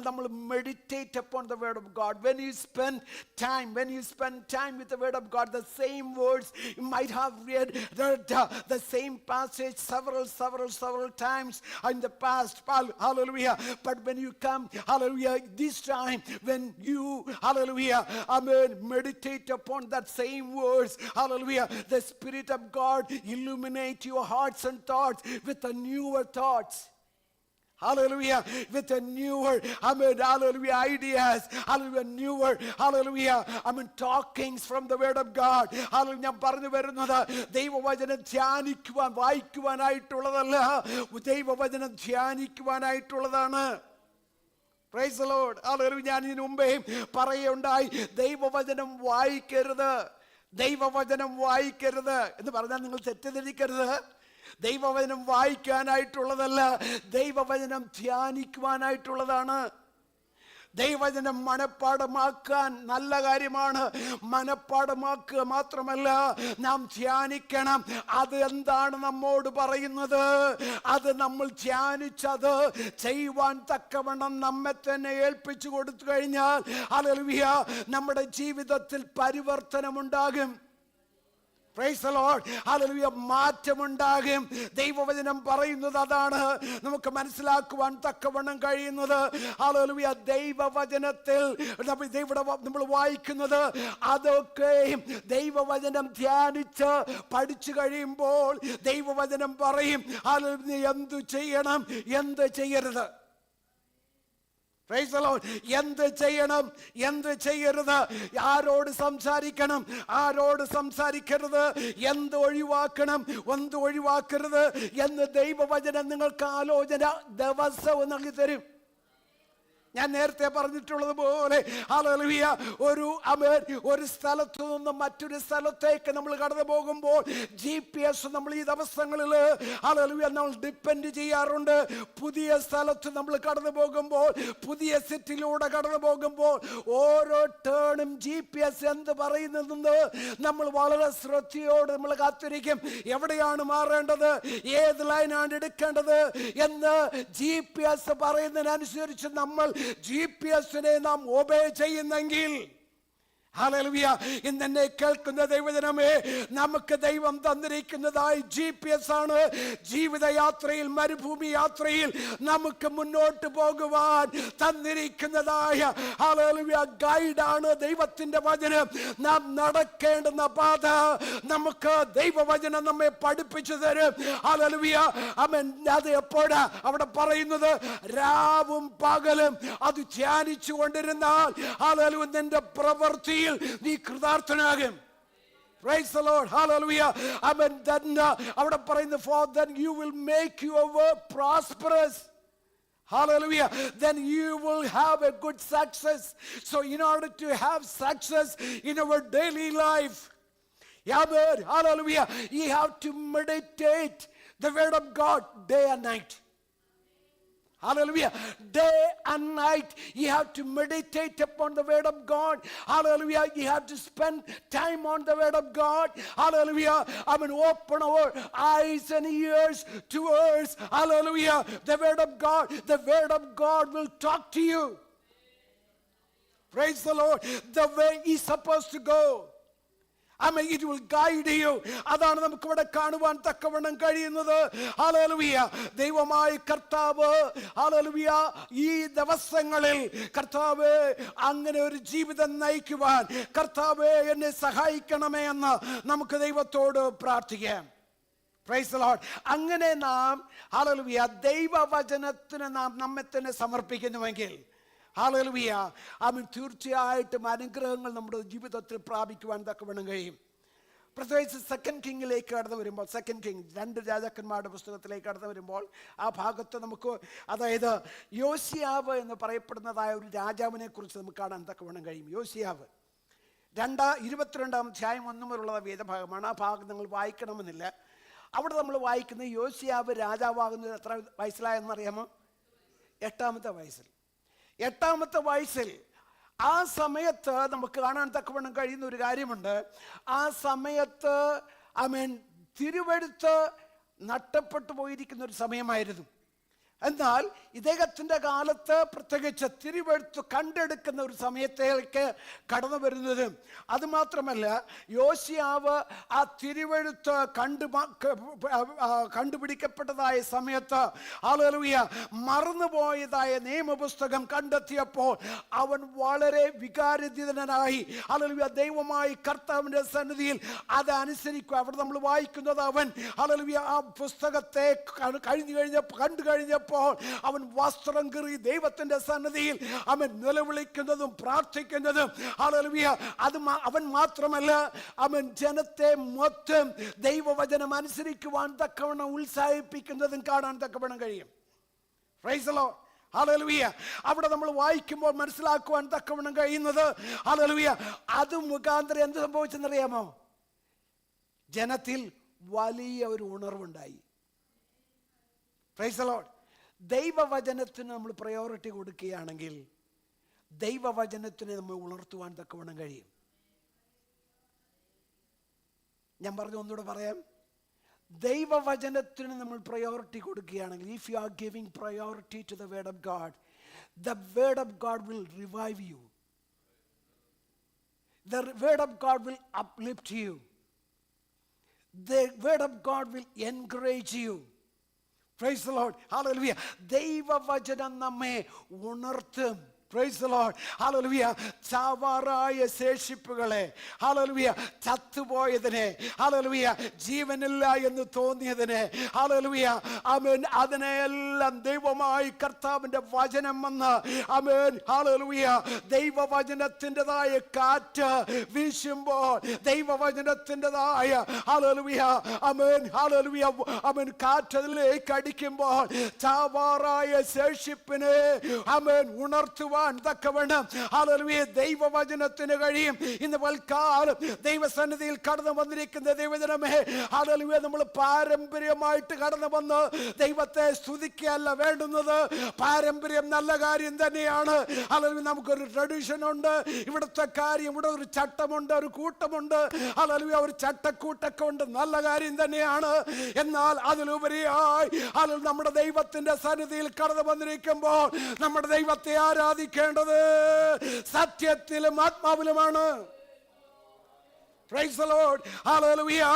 നമ്മൾ meditate upon the word of God. When you spend time with the word of God, the same words you might have read the same passage several times in the past. Hallelujah. But when you come, hallelujah, this time when you, hallelujah, meditate upon that same words, hallelujah, the Spirit of God illuminate your hearts and thoughts with the newer thoughts. Hallelujah. With a newer, hallelujah, ideas. Hallelujah, newer, hallelujah, talkings from the word of God. Hallelujah. ഞാൻ പറഞ്ഞു വരുന്നത് ദൈവവചനം ധ്യാനിക്കുവാൻ വായിക്കുവാനായിട്ടുള്ളതല്ല, ദൈവവചനം ധ്യാനിക്കുവാനായിട്ടുള്ളതാണ്. Praise the Lord. ഹല്ലേലൂയ. ഞാൻ ഇതിനു മുമ്പേ പറയുകയുണ്ടായി, ദൈവവചനം വായിക്കരുത് എന്ന് പറഞ്ഞാൽ നിങ്ങൾ തെറ്റിദ്ധരിക്കരുത്. ദൈവവചനം വായിക്കാനായിട്ടുള്ളതല്ല, ദൈവവചനം ധ്യാനിക്കുവാനായിട്ടുള്ളതാണ്. ദൈവവചനം മനപ്പാഠമാക്കാൻ നല്ല കാര്യമാണ്. മനപ്പാഠമാക്കുക മാത്രമല്ല, നാം ധ്യാനിക്കണം. അത് എന്താണ് നമ്മോട് പറയുന്നത്? അത് നമ്മൾ ധ്യാനിച്ചത് ചെയ്യുവാൻ തക്കവണ്ണം നമ്മെ തന്നെ ഏൽപ്പിച്ചു കൊടുത്തു കഴിഞ്ഞാൽ ഹല്ലേലൂയ നമ്മുടെ ജീവിതത്തിൽ പരിവർത്തനമുണ്ടാകും. Praise the Lord. ഹല്ലേലൂയ. മാറ്റമുണ്ടാകും. ദൈവവചനം പറയുന്നത് അതാണ്. നമുക്ക് മനസ്സിലാക്കുവാൻ തക്കവണ്ണം കഴിയുന്നത് ഹല്ലേലൂയ ദൈവവചനത്തിൽ നമ്മൾ വായിക്കുന്നത് അതൊക്കെയും ദൈവവചനം ധ്യാനിച്ച് പഠിച്ചു കഴിയുമ്പോൾ ദൈവവചനം പറയും ഹല്ലേലൂയ എന്തു ചെയ്യണം, എന്ത് ചെയ്യരുത്. Praise the Lord. എന്ത് ചെയ്യണം, എന്ത് ചെയ്യരുത്, ആരോട് സംസാരിക്കണം, ആരോട് സംസാരിക്കരുത്, എന്ത് ഒഴിവാക്കണം, എന്ത് ഒഴിവാക്കരുത് എന്ന് ദൈവവചനം നിങ്ങൾക്ക് ആലോചന ദിവസവും നൽകി തരും. ഞാൻ നേരത്തെ പറഞ്ഞിട്ടുള്ളതുപോലെ ഹല്ലേലൂയ, ഒരു സ്ഥലത്തു നിന്ന് മറ്റൊരു സ്ഥലത്തേക്ക് നമ്മൾ കടന്നു പോകുമ്പോൾ GPS നമ്മൾ ഈ ദിവസങ്ങളിൽ ഹല്ലേലൂയ നമ്മൾ ഡിപ്പെൻഡ് ചെയ്യാറുണ്ട്. പുതിയ സ്ഥലത്ത് നമ്മൾ കടന്നു പോകുമ്പോൾ, പുതിയ സിറ്റിയിലൂടെ കടന്നു പോകുമ്പോൾ ഓരോ ടേണും GPS എന്ത് പറയുന്നതെന്ന് നമ്മൾ വളരെ ശ്രദ്ധയോടെ നമ്മൾ കാത്തിരിക്കും. എവിടെയാണ് മാറേണ്ടത്, ഏത് ലൈനാണ് എടുക്കേണ്ടത് എന്ന് GPS പറയുന്നതിനനുസരിച്ച് നമ്മൾ GPS-നെ നാം ഒബേ ചെയ്യുന്നെങ്കിൽ, ഹല്ലേലൂയ, ഇന്നെന്നെ കേൾക്കുന്ന ദൈവജനമേ, നമുക്ക് ദൈവം തന്നിരിക്കുന്നതായി GPS ആണ്. ജീവിതയാത്രയിൽ, മരുഭൂമി യാത്രയിൽ നമുക്ക് മുന്നോട്ട് പോകുവാൻ തന്നിരിക്കുന്നതായ ഹല്ലേലൂയ ഗൈഡാണ് ദൈവത്തിന്റെ വചനം. നാം നടക്കേണ്ടുന്ന പാത നമുക്ക് ദൈവവചനം നമ്മെ പഠിപ്പിച്ചു തരും. ഹല്ലേലൂയ, ആമേൻ. അത് എപ്പോഴാ അവിടെ പറയുന്നത്? രാവും പകലും അത് ധ്യാനിച്ചു കൊണ്ടിരുന്നാൽ ഹല്ലേലൂയ നിന്റെ പ്രവൃത്തി നീ കൃതാർത്ഥനാകും. Praise the Lord. Hallelujah. Amen. Then അവിടെ പറയുന്നു, for then you will make your work prosperous. Hallelujah. Then you will have a good success. So in order to have success in our daily life, amen, hallelujah, you have to meditate the word of God day and night. Hallelujah. Day and night you have to meditate upon the word of God. Hallelujah. You have to spend time on the word of God. Hallelujah. I mean, open our eyes and ears towards, hallelujah, the word of God. The word of God will talk to you. Praise the Lord. The way he's supposed to go, I mean, it will guide you. അതാണ് നമുക്ക് ഇവിടെ കാണുവാൻ തക്കവണ്ണം കഴിയുന്നത്. Hallelujah. ദൈവമായ കർത്താവ്, hallelujah, ഈ ദിവസങ്ങളിൽ കർത്താവ് അങ്ങനെ ഒരു ജീവിതം നയിക്കുവാൻ കർത്താവ് എന്നെ സഹായിക്കണമേ എന്ന് നമുക്ക് ദൈവത്തോട് പ്രാർത്ഥിക്കാം. Praise the Lord. അങ്ങനെ നാം ഹല്ലേലൂയ ദൈവവചനത്തിന് നാം നമ്മെ തന്നെ സമർപ്പിക്കുന്നുവെങ്കിൽ, ഹല്ലേലൂയ, ആമേൻ, തീർച്ചയായിട്ടും അനുഗ്രഹങ്ങൾ നമ്മുടെ ജീവിതത്തിൽ പ്രാപിക്കുവാൻ തക്കവണ്ണം കഴിയും. പ്രത്യേകിച്ച് സെക്കൻഡ് കിങ്ങിലേക്ക് കടന്നു വരുമ്പോൾ, സെക്കൻഡ് കിങ്, 2 രാജാക്കന്മാരുടെ പുസ്തകത്തിലേക്ക് കടന്നു വരുമ്പോൾ ആ ഭാഗത്ത് നമുക്ക്, അതായത് യോശിയാവ് എന്ന് പറയപ്പെടുന്നതായ ഒരു രാജാവിനെ കുറിച്ച് നമുക്ക് കാണാൻ തക്കവണ്ണം കഴിയും. യോശിയാവ് 22-ാം അധ്യായം 1 മുതലുള്ള വേദഭാഗമാണ്. ആ ഭാഗം നിങ്ങൾ വായിക്കണമെന്നില്ല. അവിടെ നമ്മൾ വായിക്കുന്നത് യോശിയാവ് രാജാവാകുന്നത് എത്ര വയസ്സിലായെന്നറിയാമോ? 8-ാമത്തെ വയസ്സിൽ. 8-ാമത്തെ വയസ്സിൽ ആ സമയത്ത് നമുക്ക് കാണാൻ തക്കവണ്ണം കഴിയുന്ന ഒരു കാര്യമുണ്ട്. ആ സമയത്ത് ആമേൻ തിരുവെഴുത്ത് നഷ്ടപ്പെട്ടു പോയിരിക്കുന്ന ഒരു സമയമായിരുന്നു. എന്നാൽ ഇദ്ദേഹത്തിൻ്റെ കാലത്ത് പ്രത്യേകിച്ച് തിരുവെഴുത്ത് കണ്ടെടുക്കുന്ന ഒരു സമയത്തേക്ക് കടന്നു വരുന്നതും, അതുമാത്രമല്ല യോശിയാവ് ആ തിരുവെഴുത്ത് കണ്ടുപിടിക്കപ്പെട്ടതായ സമയത്ത് ഹല്ലേലൂയ മറന്നുപോയതായ നിയമപുസ്തകം കണ്ടെത്തിയപ്പോൾ അവൻ വളരെ വികാരതീതനായി ഹല്ലേലൂയ ദൈവമായി കർത്താവിൻ്റെ സന്നിധിയിൽ അത് അനുസരിക്കുക. അവിടെ നമ്മൾ വായിക്കുന്നത്, അവൻ ഹല്ലേലൂയ ആ പുസ്തകത്തെ കണ്ടു കഴിഞ്ഞപ്പോൾ അവൻ വസ്ത്രം കീറി ദൈവത്തിന്റെ സന്നിധിയിൽ അവൻ നിലവിളിക്കുന്നതും പ്രാർത്ഥിക്കുന്നതും, ഹല്ലേലൂയ, അത് അവൻ മാത്രമല്ല, അവൻ ജനത്തെ മൊത്തം ദൈവവചനം അനുസരിക്കുവാൻ തക്കവണ്ണം ഉത്സാഹിപ്പിക്കുന്നതും കാണാൻ തക്കവണ്ണം കഴിയും. Price the Lord. ഹല്ലേലൂയ. അവിടെ നമ്മൾ വായിക്കുമ്പോൾ മനസ്സിലാക്കുവാൻ തക്കവണ്ണം കഴിയുന്നത്, ഹല്ലേലൂയ, അത് മുഖാന്തരം എന്ത് സംഭവിച്ചെന്നറിയാമോ? ജനത്തിൽ വലിയ ഒരു ഉണർവുണ്ടായി. Price the Lord. ദൈവവചനത്തിന് നമ്മൾ പ്രയോറിറ്റി കൊടുക്കുകയാണെങ്കിൽ ദൈവവചനത്തിനെ നമ്മൾ ഉണർത്തുവാൻ തക്കവണ്ണം കഴിയും. ഞാൻ പറഞ്ഞു, ഒന്നുകൂടെ പറയാം. ദൈവവചനത്തിന് നമ്മൾ പ്രയോറിറ്റി കൊടുക്കുകയാണെങ്കിൽ, if you are giving priority to the word of God, the word of God will revive you. The word of God will uplift you. The word of God will encourage you. Praise the Lord. Hallelujah. ദൈവവചനം നമ്മെ ഉണർത്തും. Praise the Lord. Hallelujah. ചാവാറായ ശേഷിപ്പുകളെ, hallelujah, ചത്തുപോയതിനെ, hallelujah, ജീവനില്ല എന്ന് തോന്നിയതിനെ, hallelujah, ആമേൻ, അതിനെയെല്ലാം ദൈവമായി കർത്താവിന്റെ വചനം വന്ന്, ആമേൻ, ഹല്ലേലൂയ, ദൈവവചനത്തിൻ്റെതായ കാറ്റ് വീശുമ്പോൾ, ദൈവവചനത്തിൻ്റെതായ, ഹല്ലേലൂയ, ആമേൻ, ഹല്ലേലൂയ, ആമേൻ, കാറ്റതിലേക്ക് അടിക്കുമ്പോൾ ചാവാറായ ശേഷിപ്പിനെ, ആമേൻ, ഉണർത്തുവാൻ തക്കവണ്ണം, ഹല്ലേലൂയ, ദൈവവചനത്തിന് കഴിയും. ഇന്ന് പൽക്കാലം ദൈവസന്നിധിയിൽ കടന്നു വന്നിരിക്കുന്ന ദൈവജനമേ, ഹല്ലേലൂയ, നമ്മൾ പാരമ്പര്യമായിട്ട് കടന്നു വന്ന് ദൈവത്തെ സ്തുതിക്കുകയല്ല വേണ്ടുന്നത്. പാരമ്പര്യം നല്ല കാര്യം തന്നെയാണ്. ഹല്ലേലൂയ, നമുക്കൊരു ട്രഡീഷൻ ഉണ്ട്. ഇവിടുത്തെ കാര്യം, ഇവിടെ ഒരു ചട്ടമുണ്ട്, ഒരു കൂട്ടമുണ്ട്. ഹല്ലേലൂയ, ഒരു ചട്ടക്കൂട്ടൊക്കെ ഉണ്ട്, നല്ല കാര്യം തന്നെയാണ്. എന്നാൽ അതിലുപരിയായി, ഹല്ലേലൂയ, നമ്മുടെ ദൈവത്തിന്റെ സന്നിധിയിൽ കടന്നു വന്നിരിക്കുമ്പോൾ നമ്മുടെ ദൈവത്തെ ആരാധിക്കേണ്ടത് സത്യത്തിലും ആത്മാവിലുമാണ്. Praise the Lord. Hallelujah.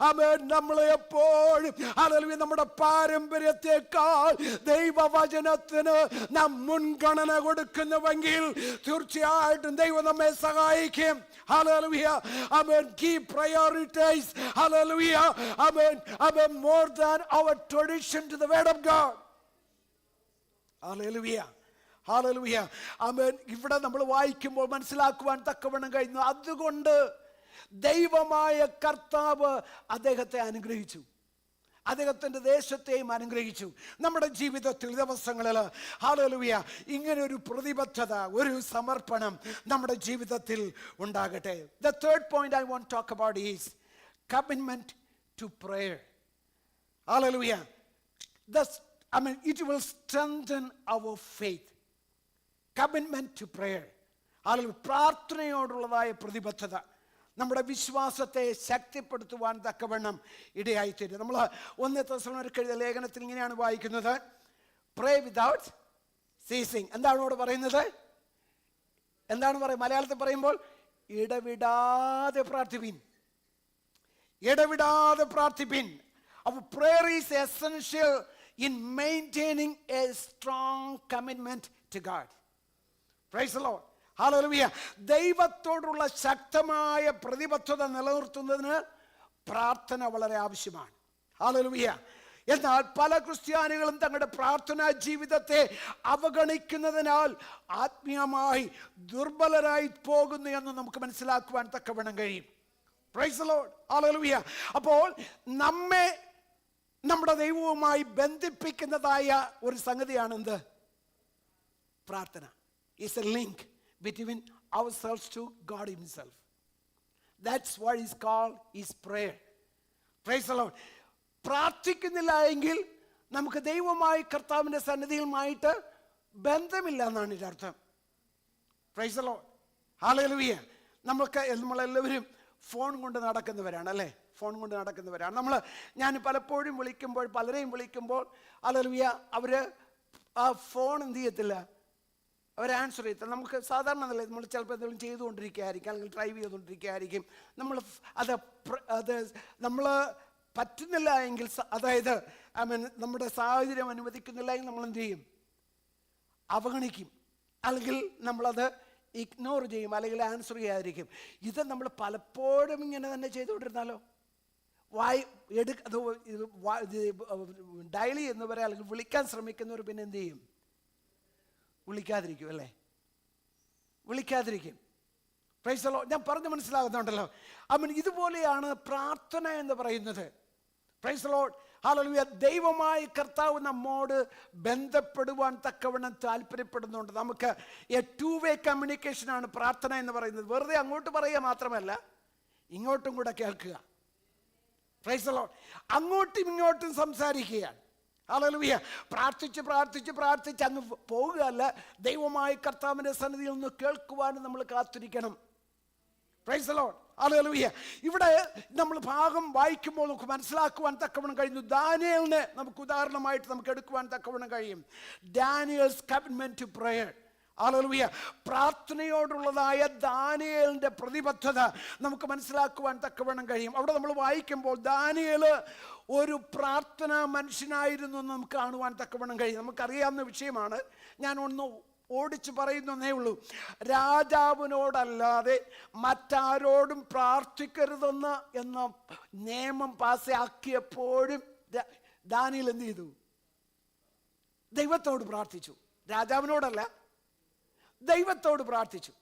Amen. നമ്മളെ എപ്പോഴും, ഹല്ലേലൂയ, നമ്മുടെ പാരമ്പര്യത്തെക്കാൾ ദൈവവചനത്തിന് നാം മുൻഗണന കൊടുക്കുന്നുവെങ്കിൽ തീർച്ചയായിട്ടും ദൈവം നമ്മെ സഹായിക്കും. Hallelujah. Amen. Keep prioritize. Hallelujah. Amen. Amen. More than our tradition to the word of God. Hallelujah. Hallelujah. Amen. ഇവിടെ നമ്മൾ വായിക്കുമ്പോൾ മനസ്സിലാക്കുവാൻ തക്കവണ്ണം കഴിയുന്നു. അതുകൊണ്ട് ദൈവമായ കർത്താവ് അദ്ദേഹത്തെ അനുഗ്രഹിച്ചു, അദ്ദേഹത്തിൻ്റെ ദേശത്തെയും അനുഗ്രഹിച്ചു. നമ്മുടെ ജീവിതത്തിൽ ദിവസങ്ങളിൽ, ഹല്ലേലൂയ, ഇങ്ങനെ ഒരു പ്രതിബദ്ധത, ഒരു സമർപ്പണം നമ്മുടെ ജീവിതത്തിൽ ഉണ്ടാകട്ടെ. The third point I want to talk about is commitment to prayer. Hallelujah. It will strengthen our faith. Commitment to prayer. Hallelujah. പ്രാർത്ഥനയോടുള്ളതായ പ്രതിബദ്ധത നമ്മുടെ വിശ്വാസത്തെ ശക്തിപ്പെടുത്തുവാൻ തക്കവണ്ണം ഇടയായിത്തീരും. നമ്മൾ 1 തെസ്സലോനിക്കർ എഴുതിയ ലേഖനത്തിൽ ഇങ്ങനെയാണ് വായിക്കുന്നത്, പ്രേ വിതൗട്ട് സീസിങ്. എന്താണ് ഇവിടെ പറയുന്നത്? എന്താണ് പറയുക? മലയാളത്തിൽ പറയുമ്പോൾ ഇടവിടാതെ പ്രാർത്ഥിപ്പിൻ, ഇടവിടാതെ പ്രാർത്ഥിപ്പിൻ. അപ്പോൾ prayer is essential in maintaining a strong commitment to God. Praise the Lord. Hallelujah. ദൈവത്തോടുള്ള ശക്തമായ പ്രതിബദ്ധത നിലനിർത്തുന്നതിന് പ്രാർത്ഥന വളരെ ആവശ്യമാണ്. ഹല്ലേലൂയ. എന്നാൽ പല ക്രിസ്ത്യാനികളും തങ്ങളുടെ പ്രാർത്ഥനാ ജീവിതത്തെ അവഗണിക്കുന്നതിനാൽ ആത്മീയമായി ദുർബലരായി പോകുന്നു എന്ന് നമുക്ക് മനസ്സിലാക്കുവാൻ തക്കവണ്ണം കഴിയും. Price the Lord. ഹല്ലേലൂയ. അപ്പോൾ നമ്മെ നമ്മുടെ ദൈവവുമായി ബന്ധിപ്പിക്കുന്നതായ ഒരു സംഗതിയാണ് എന്ത്? പ്രാർത്ഥന. It's a link between ourselves to God himself. That's what is called is prayer. Praise the Lord. പ്രാർത്ഥിക്കുന്നില്ല എങ്കിൽ നമുക്ക് ദൈവമായി കർത്താവിൻ്റെ സന്നിധിയുമായിട്ട് ബന്ധമില്ല എന്നാണ് ഇതിൻ്റെ അർത്ഥം. Praise the Lord. Hallelujah. നമ്മളെല്ലാവരും ഫോൺ കൊണ്ട് നടക്കുന്നവരാണ്, അല്ലേ? ഫോൺ കൊണ്ട് നടക്കുന്നവരാണ്. ഞാൻ പലപ്പോഴും വിളിക്കുമ്പോൾ, പലരെയും വിളിക്കുമ്പോൾ, ഹല്ലേലൂയ, അവർ ആ ഫോൺ എന്ത് ചെയ്യത്തില്ല, അവർ ആൻസർ ചെയ്യത്തില്ല. നമുക്ക് സാധാരണ നല്ല നമ്മൾ ചിലപ്പോൾ എന്തെങ്കിലും ചെയ്തുകൊണ്ടിരിക്കുകയായിരിക്കും, അല്ലെങ്കിൽ ഡ്രൈവ് ചെയ്തുകൊണ്ടിരിക്കുകയായിരിക്കും. അത് നമ്മൾ പറ്റുന്നില്ല എങ്കിൽ, അതായത് നമ്മുടെ സാഹചര്യം അനുവദിക്കുന്നില്ല എങ്കിൽ നമ്മൾ എന്ത് ചെയ്യും? അവഗണിക്കും, അല്ലെങ്കിൽ നമ്മളത് ഇഗ്നോർ ചെയ്യും, അല്ലെങ്കിൽ ആൻസർ ചെയ്യാതിരിക്കും. ഇത് നമ്മൾ പലപ്പോഴും ഇങ്ങനെ തന്നെ ചെയ്തുകൊണ്ടിരുന്നാലോ, ഡയലി ചെയ്യുന്നവരെ അല്ലെങ്കിൽ വിളിക്കാൻ ശ്രമിക്കുന്നവർ പിന്നെ എന്ത് ചെയ്യും? വിളിക്കാതിരിക്കും, അല്ലേ? വിളിക്കാതിരിക്കും. Praise the Lord. ഞാൻ പറഞ്ഞു മനസ്സിലാകുന്നുണ്ടല്ലോ. ഇതുപോലെയാണ് പ്രാർത്ഥന എന്ന് പറയുന്നത്. Praise the Lord. ഹല്ലേലൂയ. ദൈവമായി കർത്താവ് നമ്മോട് ബന്ധപ്പെടുവാൻ തക്കവണ്ണം താല്പര്യപ്പെടുന്നുണ്ട്. നമുക്ക് എ 2-way കമ്മ്യൂണിക്കേഷനാണ് പ്രാർത്ഥന എന്ന് പറയുന്നത്. വെറുതെ അങ്ങോട്ട് പറയുക മാത്രമല്ല, ഇങ്ങോട്ടും കൂടെ കേൾക്കുക. Price the Lord. അങ്ങോട്ടും ഇങ്ങോട്ടും സംസാരിക്കുകയാണ്. ഹല്ലേലൂയ. പ്രാർത്ഥിച്ച് അങ്ങ് പോവുകയല്ല, ദൈവമായി കർത്താവിൻ്റെ സന്നിധിയിൽ നിന്ന് കേൾക്കുവാനും നമ്മൾ കാത്തിരിക്കണം. Price the Lord. ഹല്ലേലൂയ. ഇവിടെ നമ്മൾ ഭാഗം വായിക്കുമ്പോൾ നമുക്ക് മനസ്സിലാക്കുവാൻ തക്കവണ്ണം കഴിയുന്നു. ദാനിയേലിനെ നമുക്ക് ഉദാഹരണമായിട്ട് നമുക്ക് എടുക്കുവാൻ തക്കവണ്ണം കഴിയും. ഡാനിയേൽസ് കമ്മിറ്റ്മെന്റ് ടു പ്രയർ. ഹല്ലേലൂയ. പ്രാർത്ഥനയോടുള്ളതായ ദാനിയേലിന്റെ പ്രതിബദ്ധത നമുക്ക് മനസ്സിലാക്കുവാൻ തക്കവണ്ണം കഴിയും. അവിടെ നമ്മൾ വായിക്കുമ്പോൾ ദാനിയേൽ ഒരു പ്രാർത്ഥനാ മനുഷ്യനായിരുന്നു എന്ന് നമുക്ക് കാണുവാൻ തക്കവണ്ണം കഴിയും. നമുക്കറിയാവുന്ന വിഷയമാണ്. ഞാൻ ഓടിച്ചു പറയുന്നേ ഉള്ളൂ. രാജാവിനോടല്ലാതെ മറ്റാരോടും പ്രാർത്ഥിക്കരുതെന്ന് എന്ന നിയമം പാസ്സാക്കിയപ്പോഴും ദാനിയേൽ എന്ത് ചെയ്തു? ദൈവത്തോട് പ്രാർത്ഥിച്ചു. രാജാവിനോടല്ല, ദൈവത്തോട് പ്രാർത്ഥിച്ചു.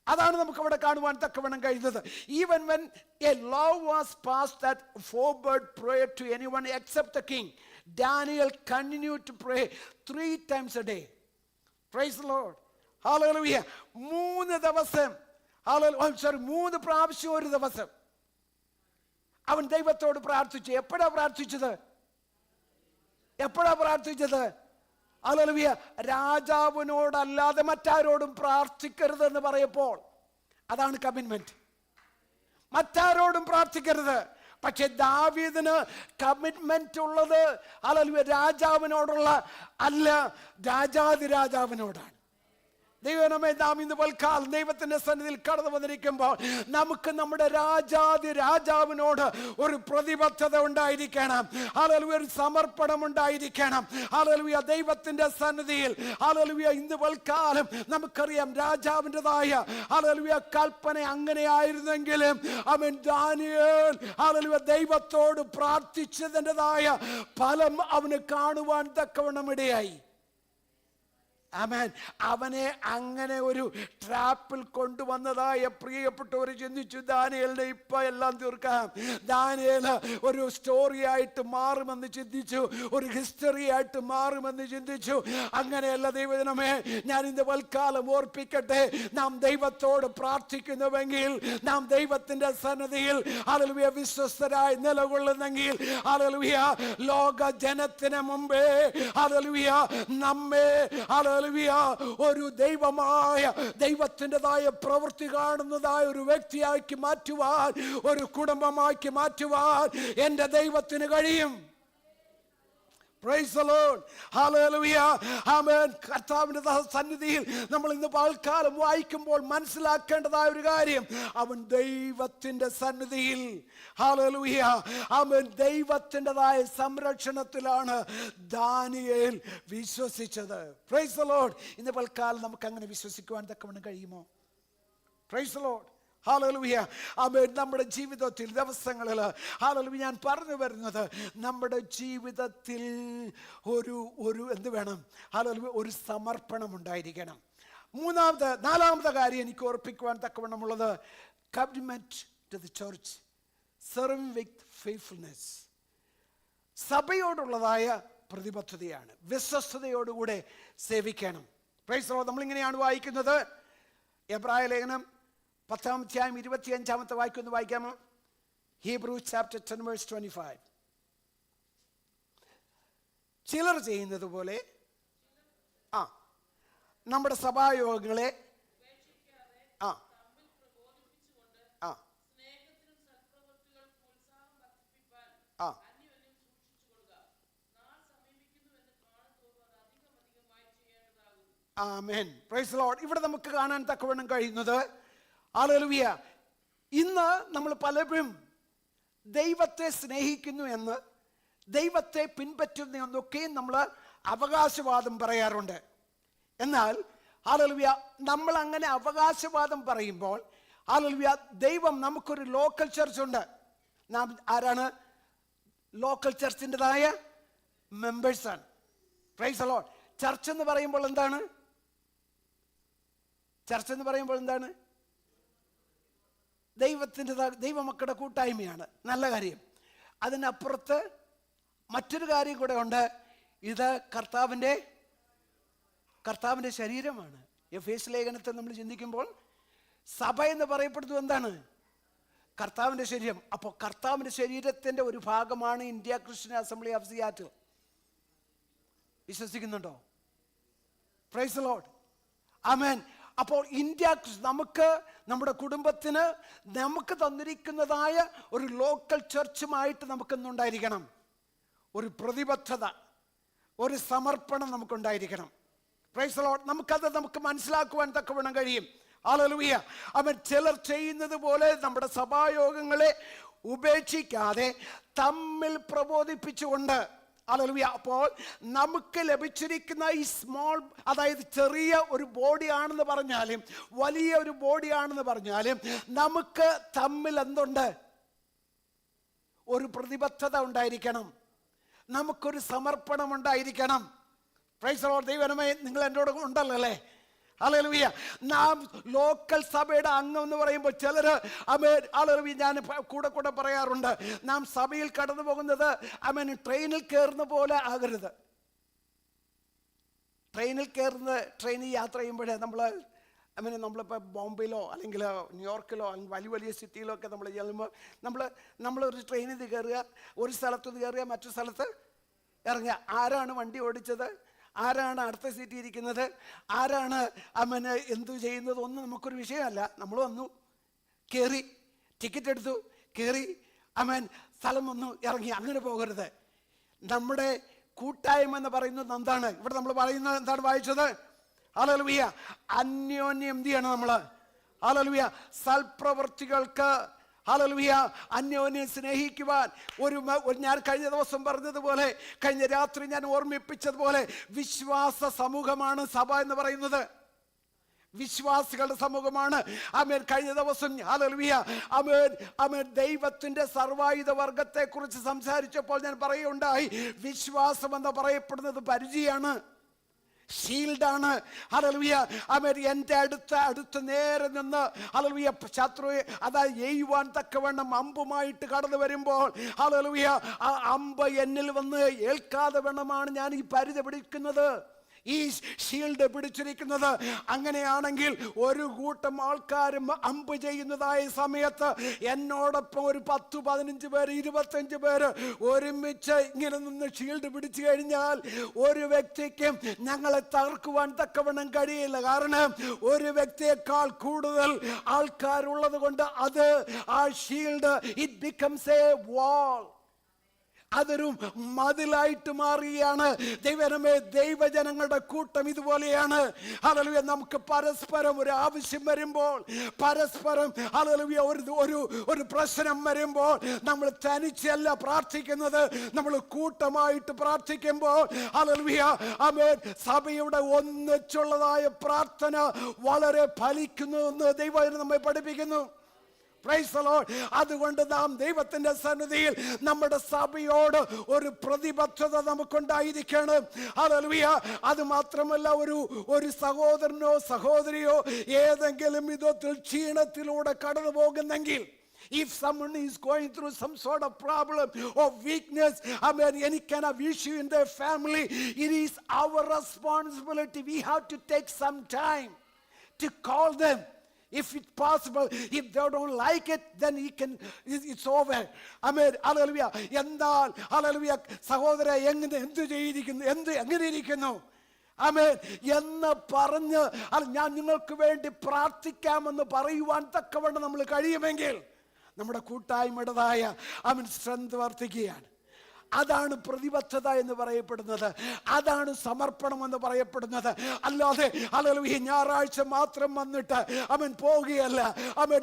അതാണ് നമുക്ക് അവിടെ കാണുവാൻ തക്കവണ്ണം കഴിയുന്നത്. Even when a law was passed that forbade prayer to anyone except the king, Daniel continued to pray 3 times a day. Praise the Lord. Hallelujah. 3 ദിവസം, sorry, 3 പ്രാവശ്യം ഒരു ദിവസം അവൻ ദൈവത്തോട് പ്രാർത്ഥിച്ചു. എപ്പോഴാ പ്രാർത്ഥിച്ചത്? ഹല്ലേലൂയ. രാജാവിനോടല്ലാതെ മറ്റാരോടും പ്രാർത്ഥിക്കരുതെന്ന് പറയപ്പോൾ അതാണ് കമ്മിറ്റ്മെന്റ്. മറ്റാരോടും പ്രാർത്ഥിക്കരുത്. പക്ഷെ ദാവീദിന് കമ്മിറ്റ്മെന്റ് ഉള്ളത് ഹല്ലേലൂയ രാജാവിനോടുള്ള അല്ല, രാജാതിരാജാവിനോടാണ്. ദൈവമേ, നാം ഇന്ന് പൽക്കാലം ദൈവത്തിന്റെ സന്നിധിയിൽ കടന്നു വന്നിരിക്കുമ്പോൾ നമുക്ക് നമ്മുടെ രാജാവിനോട് ഒരു പ്രതിബദ്ധത ഉണ്ടായിരിക്കണം. ഹല്ലേലൂയ, ഒരു സമർപ്പണം ഉണ്ടായിരിക്കണം. ഹല്ലേലൂയ, ദൈവത്തിന്റെ സന്നിധിയിൽ ഹല്ലേലൂയ ഇന്ന് പൽക്കാലം നമുക്കറിയാം രാജാവിൻ്റെതായ ഹല്ലേലൂയ കൽപ്പന അങ്ങനെയായിരുന്നെങ്കിലും അവൻ ദാനിയേൽ ഹല്ലേലൂയ ദൈവത്തോട് പ്രാർത്ഥിച്ചതിൻ്റെതായ ഫലം അവന് കാണുവാൻ തക്കവണ്ണം ഇടയായി. ആമേൻ. അവനെ അങ്ങനെ ഒരു ട്രാപ്പിൽ കൊണ്ടുവന്നതായ പ്രിയപ്പെട്ടവർ ചിന്തിച്ചു, ദാനിയേലിനെ ഇപ്പൊ എല്ലാം തീർക്കാം, ദാനിയേൽ ഒരു സ്റ്റോറി ആയിട്ട് മാറുമെന്ന് ചിന്തിച്ചു, ഒരു ഹിസ്റ്ററി ആയിട്ട് മാറുമെന്ന് ചിന്തിച്ചു. അങ്ങനെയല്ല ദൈവജനമേ, ഞാൻ ഇന്ന് വൽക്കാലം ഓർപ്പിക്കട്ടെ, നാം ദൈവത്തോട് പ്രാർത്ഥിക്കുന്നുവെങ്കിൽ, നാം ദൈവത്തിന്റെ സന്നിധിയിൽ ഹല്ലേലൂയ വിശ്വസ്തരായി നിലകൊള്ളുന്നെങ്കിൽ, ഹല്ലേലൂയ ലോക ജനത്തിന് മുമ്പേ ഹല്ലേലൂയ നമ്മെ ഹല്ലേലൂയ ഒരു ദൈവത്തിൻ്റെതായ പ്രവൃത്തി കാണുന്നതായ ഒരു വ്യക്തിയാക്കി മാറ്റുവാൻ, ഒരു കുടുംബമാക്കി മാറ്റുവാൻ എൻ്റെ ദൈവത്തിന് കഴിയും. Praise the Lord. Hallelujah. Amen. കർത്താവിന്റെ സന്നിധിയിൽ നമ്മൾ ഇന്ന് പൽക്കാലം വായിക്കുമ്പോൾ മനസ്സിലാക്കേണ്ടതായ ഒരു കാര്യം, അവൻ ദൈവത്തിന്റെ സന്നിധിയിൽ ഹല്ലേലൂയ അവൻ ദൈവത്തിൻ്റെതായ സംരക്ഷണത്തിലാണ് ദാനിയേൽ വിശ്വസിച്ചത്. Praise the Lord. ഇന്ന് പൽക്കാലം നമുക്ക് അങ്ങനെ വിശ്വസിക്കുവാൻ തക്കവണ്ണം കഴിയുമോ? Praise the Lord. ഹല്ലേലൂയ. ആമേൻ. നമ്മുടെ ജീവിതത്തിൽ ദിവസങ്ങളിൽ ഹല്ലേലൂയ ഞാൻ പറഞ്ഞു വരുന്നത്, നമ്മുടെ ജീവിതത്തിൽ ഒരു എന്ത് വേണം? ഹല്ലേലൂയ ഒരു സമർപ്പണം ഉണ്ടായിരിക്കണം. നാലാമത്തെ കാര്യം എനിക്ക് ഓർപ്പിക്കുവാൻ തക്കവണ്ണമുള്ളത്, commitment to the church, serving with faithfulness. സഭയോടുള്ളതായ പ്രതിബദ്ധതയാണ്, വിശ്വസ്തയോടുകൂടെ സേവിക്കണം. Praise the Lord. നമ്മളിങ്ങനെയാണ് വായിക്കുന്നത്, എബ്രായ ലേഖനം 10-ാം അധ്യായം 25-ാമത്തെ വാക്യം വായിക്കാമോ? Hebrews chapter 10 verse 25. ചിലർ ചെയ്യുന്നത് പോലെ നമ്മുടെ സഭായോഗങ്ങളെ ആമേൻ. Praise the Lord. ഇവിടെ നമുക്ക് കാണാൻ തക്കവണ്ണം കഴിയുന്നത്, ഹല്ലേലൂയ, ഇന്ന് നമ്മൾ പലരും ദൈവത്തെ സ്നേഹിക്കുന്നു എന്ന്, ദൈവത്തെ പിൻപറ്റുന്നു എന്നൊക്കെയും നമ്മൾ അവകാശവാദം പറയാറുണ്ട്. എന്നാൽ ഹല്ലേലൂയ നമ്മൾ അങ്ങനെ അവകാശവാദം പറയുമ്പോൾ ഹല്ലേലൂയ ദൈവം നമുക്കൊരു ലോക്കൽ ചർച്ച് ഉണ്ട്. നാം ആരാണ്? ലോക്കൽ ചർച്ചിൻ്റെതായ മെമ്പേഴ്സാണ്. Praise the Lord. ചർച്ച് എന്ന് പറയുമ്പോൾ എന്താണ്? ചർച്ച് എന്ന് പറയുമ്പോൾ എന്താണ്? ദൈവമക്കളുടെ കൂട്ടായ്മയാണ്. നല്ല കാര്യം. അതിനപ്പുറത്ത് മറ്റൊരു കാര്യം കൂടെ ഉണ്ട്. ഇത് കർത്താവിൻ്റെ ശരീരമാണ്. എഫേസ്യ ലേഖനത്തെ നമ്മൾ ചിന്തിക്കുമ്പോൾ സഭ എന്ന് പറയപ്പെടുന്നത് എന്താണ്? കർത്താവിൻ്റെ ശരീരം. അപ്പോൾ കർത്താവിൻ്റെ ശരീരത്തിൻ്റെ ഒരു ഭാഗമാണ് India Christian assembly of Seattle. വിശ്വസിക്കുന്നുണ്ടോ? Praise the Lord. ആമേൻ. അപ്പോൾ ഇന്ത്യ നമുക്ക്, നമ്മുടെ കുടുംബത്തിന് നമുക്ക് തന്നിരിക്കുന്നതായ ഒരു ലോക്കൽ ചർച്ചുമായിട്ട് നമുക്കൊന്നുണ്ടായിരിക്കണം. ഒരു പ്രതിബദ്ധത, ഒരു സമർപ്പണം നമുക്കുണ്ടായിരിക്കണം. Price the Lord. നമുക്ക് മനസ്സിലാക്കുവാൻ തക്കവണ്ണം കഴിയും. ഹല്ലേലൂയ. അവൻ ചിലർ ചെയ്യുന്നത് പോലെ നമ്മുടെ സഭായോഗങ്ങളെ ഉപേക്ഷിക്കാതെ തമ്മിൽ പ്രബോധിപ്പിച്ചുകൊണ്ട്, ഹല്ലേലൂയ. അപ്പോൾ നമുക്ക് ലഭിച്ചിരിക്കുന്ന ഈ സ്മോൾ, അതായത് ചെറിയ ഒരു ബോഡിയാണെന്ന് പറഞ്ഞാലും വലിയ ഒരു ബോഡിയാണെന്ന് പറഞ്ഞാലും നമുക്ക് തമ്മിൽ എന്തുണ്ട്? ഒരു പ്രതിബദ്ധത ഉണ്ടായിരിക്കണം, നമുക്കൊരു സമർപ്പണം ഉണ്ടായിരിക്കണം. Price the Lord. ദൈവമേ, നിങ്ങൾ എന്നോട് ഉണ്ടല്ലോ അല്ലേ? ഹല്ലേലൂയ. നാം ലോക്കൽ സഭയുടെ അംഗം എന്ന് പറയുമ്പോൾ ചിലർ ഹല്ലേലൂയ, ഞാൻ കൂടെ കൂടെ പറയാറുണ്ട്, നാം സഭയിൽ കടന്നു പോകുന്നത് ട്രെയിനിൽ കയറുന്ന പോലെ ആകരുത്. ട്രെയിനിൽ യാത്ര ചെയ്യുമ്പോഴേ നമ്മളിപ്പോൾ ബോംബെയിലോ അല്ലെങ്കിൽ ന്യൂയോർക്കിലോ അല്ലെങ്കിൽ വലിയ വലിയ സിറ്റിയിലോ ഒക്കെ നമ്മൾ ചെല്ലുമ്പോൾ നമ്മളൊരു ട്രെയിനിൽ കയറുക, ഒരു സ്ഥലത്തുനിന്ന് കയറുക, മറ്റു സ്ഥലത്ത് ഇറങ്ങുക. ആരാണ് വണ്ടി ഓടിച്ചത്, ആരാണ് അടുത്ത സീറ്റിൽ ഇരിക്കുന്നത്, ആരാണ് എന്തു ചെയ്യുന്നത് ഒന്നും നമുക്കൊരു വിഷയമല്ല. നമ്മൾ വന്നു, കയറി, ടിക്കറ്റ് എടുത്തു, കയറി, സ്ഥലം വന്നു, ഇറങ്ങി. അങ്ങനെ പോകരുത്. നമ്മുടെ കൂട്ടായ്മ എന്ന് പറയുന്നത് എന്താണ്? ഇവിടെ നമ്മൾ പറയുന്നത് എന്താണ്? വായിച്ചത് ഹല്ലേലൂയ, അന്യോന്യം എന്ത് ചെയ്യണം നമ്മൾ? ഹല്ലേലൂയ, സൽപ്രവൃത്തികൾക്ക് ഹല്ലേലൂയ അന്യോന്യം സ്നേഹിക്കുവാൻ. ഞാൻ കഴിഞ്ഞ ദിവസം പറഞ്ഞതുപോലെ, കഴിഞ്ഞ രാത്രി ഞാൻ ഓർമ്മിപ്പിച്ചതുപോലെ, വിശ്വാസ സമൂഹമാണ് സഭ എന്ന് പറയുന്നത്. വിശ്വാസികളുടെ സമൂഹമാണ്. കഴിഞ്ഞ ദിവസം ഹല്ലേലൂയ ദൈവത്തിന്റെ സർവായുധ വർഗത്തെ കുറിച്ച് സംസാരിച്ചപ്പോൾ ഞാൻ പറയുകയുണ്ടായി, വിശ്വാസം എന്ന് പറയപ്പെടുന്നത് പരിചയാണ്, ഷീൽഡാണ്. ഹല്ലേലൂയ. എൻ്റെ അടുത്ത് നേരെ നിന്ന് ഹല്ലേലൂയ ശത്രുവെ അതായത് എയ്യുവാൻ തക്കവണ്ണം അമ്പുമായിട്ട് കടന്നു വരുമ്പോൾ ഹല്ലേലൂയ ആ അമ്പ് എന്നിൽ വന്ന് ഏൽക്കാതെ വേണമാണ് ഞാൻ ഈ പരിധി പിടിക്കുന്നത്, ഈ ഷീൽഡ് പിടിച്ചിരിക്കുന്നത്. അങ്ങനെയാണെങ്കിൽ ഒരു കൂട്ടം ആൾക്കാരും അമ്പ് ചെയ്യുന്നതായ സമയത്ത് എന്നോടൊപ്പം ഒരു 10, 15 പേര്, 25 പേര് ഒരുമിച്ച് ഇങ്ങനെ നിന്ന് ഷീൽഡ് പിടിച്ചു കഴിഞ്ഞാൽ ഒരു വ്യക്തിക്കും ഞങ്ങളെ തകർക്കുവാൻ തക്കവണ്ണം കഴിയില്ല. കാരണം ഒരു വ്യക്തിയേക്കാൾ കൂടുതൽ ആൾക്കാരുള്ളത് കൊണ്ട് അത് ആ ഷീൽഡ് ഇറ്റ് ബിക്കംസ് എ വാൾ, അതൊരു മതിലായിട്ട് മാറുകയാണ്. ദൈവമേ, ദൈവജനങ്ങളുടെ കൂട്ടം ഇതുപോലെയാണ്. ഹല്ലേലൂയ. നമുക്ക് പരസ്പരം ഒരു ആവശ്യം വരുമ്പോൾ, പരസ്പരം ഹല്ലേലൂയ ഒരു പ്രശ്നം വരുമ്പോൾ നമ്മൾ തനിച്ചല്ല പ്രാർത്ഥിക്കുന്നത്, നമ്മൾ കൂട്ടമായിട്ട് പ്രാർത്ഥിക്കുമ്പോൾ ഹല്ലേലൂയ സഭയുടെ ഒന്നിച്ചുള്ളതായ പ്രാർത്ഥന വളരെ ഫലിക്കുന്നു എന്ന് ദൈവം നമ്മെ പഠിപ്പിക്കുന്നു. Price the Lord. അതുകൊണ്ട് നാം ദൈവത്തിന്റെ സന്നിധിയിൽ നമ്മുടെ സഭയോട് ഒരു പ്രതിബദ്ധത നമുക്കുണ്ടായിരിക്കണം. ഹല്ലേലൂയ. അത് മാത്രമല്ല, ഒരു സഹോദരനോ സഹോദരിയോ ഏതെങ്കിലും വിധത്തിൽ ക്ഷീണത്തിലൂടെ കടന്നു പോകുന്നെങ്കിൽ, if someone is going through some sort of problem or weakness, any kind of issue in their family, it is our responsibility. We have to take some time to call them. If it's possible, if they don't like it, then it's over. Hallelujah. എന്നാൽ hallelujah സഹോദര എന്ത് ചെയ്തിരിക്കുന്നു, എങ്ങനെ ഇരിക്കുന്നു എന്ന് പറഞ്ഞ് ഞാൻ നിങ്ങൾക്ക് വേണ്ടി പ്രാർത്ഥിക്കാമെന്ന് പറയുവാൻ തക്കവണ്ണം നമ്മൾ കഴിയുമെങ്കിൽ നമ്മുടെ കൂട്ടായ്മയുടേതായ സ്ട്രെങ്ത് വർദ്ധിക്കുകയാണ്. അതാണ് പ്രതിബദ്ധത എന്ന് പറയപ്പെടുന്നത്, അതാണ് സമർപ്പണം എന്ന് പറയപ്പെടുന്നത്. അല്ലാതെ ഹല്ലേലൂയ ഞായറാഴ്ച മാത്രം വന്നിട്ട് പോവുകയല്ല.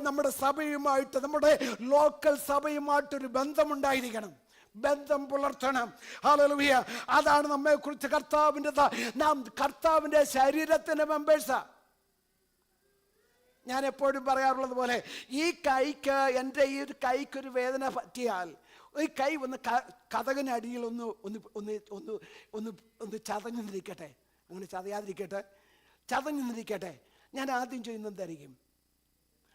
നമ്മുടെ സഭയുമായിട്ട്, നമ്മുടെ ലോക്കൽ സഭയുമായിട്ടൊരു ബന്ധമുണ്ടായിരിക്കണം, ബന്ധം പുലർത്തണം. ഹല്ലേലൂയ. അതാണ് നമ്മെ കുറിച്ച് നാം കർത്താവിന്റെ ശരീരത്തിന്റെ മെമ്പേഴ്സാ. ഞാൻ എപ്പോഴും പറയാറുള്ളത് പോലെ, ഈ കൈക്ക്, എൻ്റെ ഈ ഒരു കൈക്കൊരു വേദന പറ്റിയാൽ ഈ കൈ ഒന്ന് കതകിനടിയിൽ ഒന്ന് ചതഞ്ഞു നിന്നിരിക്കട്ടെ, അങ്ങനെ ചതയാതിരിക്കട്ടെ, ചതഞ്ഞു നിന്നിരിക്കട്ടെ. ഞാൻ ആദ്യം ചെയ്യുന്നത് എന്തായിരിക്കും?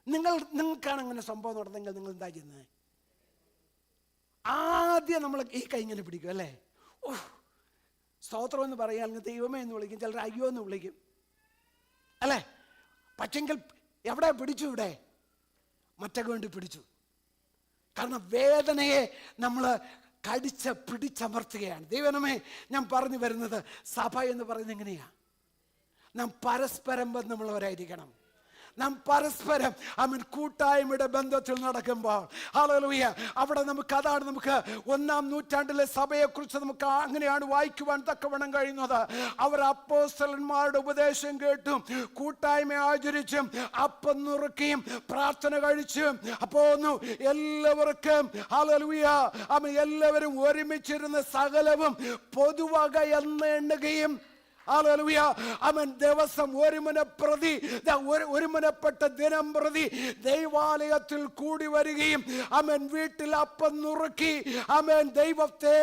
നിങ്ങൾക്കാണ് അങ്ങനെ സംഭവം നടന്നെങ്കിൽ നിങ്ങൾ എന്താ ചെയ്യുന്നത്? ആദ്യം നമ്മൾ ഈ കൈ ഇങ്ങനെ പിടിക്കും അല്ലേ? ഓ സ്തോത്രം എന്ന് പറയാൻ ദൈവമേ എന്ന് വിളിക്കും, ചിലർ അയ്യോ എന്ന് വിളിക്കും അല്ലേ? പക്ഷെങ്കിൽ എവിടെ പിടിച്ചു? ഇവിടെ മറ്റൊക്കെ വേണ്ടി പിടിച്ചു. കാരണം വേദനയെ നമ്മൾ പിടിച്ചമർത്തുകയാണ്. ദൈവമേ, ഞാൻ പറഞ്ഞു വരുന്നത്, സഭ എന്ന് പറയുന്നത് എങ്ങനെയാ? നാം പരസ്പരം ബന്ധമുള്ളവരായിരിക്കണം. നാം പരസ്പരം കൂട്ടായ്മയുടെ ബന്ധത്തിൽ നടക്കുമ്പോൾ, ഹല്ലേലൂയ, അവിടെ അതാണ് നമുക്ക് 1-ാം നൂറ്റാണ്ടിലെ സഭയെക്കുറിച്ച് നമുക്ക് അങ്ങനെയാണ് വായിക്കുവാൻ തക്കവണ്ണം കഴിയുന്നത്. അവർ അപ്പോസ്തലന്മാരുടെ ഉപദേശം കേട്ടും കൂട്ടായ്മ ആചരിച്ചും അപ്പം നുറുക്കിയും പ്രാർത്ഥന കഴിച്ചും അപ്പോന്നു എല്ലാവർക്കും, ഹല്ലേലൂയ, എല്ലാവരും ഒരുമിച്ചിരുന്ന സകലവും പൊതുവക എന്ന് എണ്ണുകയും, ഹല്ലേലൂയ, ദിവസം ഒരുമനപ്പെട്ട ദിനം പ്രതി ദൈവാലയത്തിൽ കൂടി വരികയും വീട്ടിൽ അപ്പം നുറുക്കി ദൈവത്തെ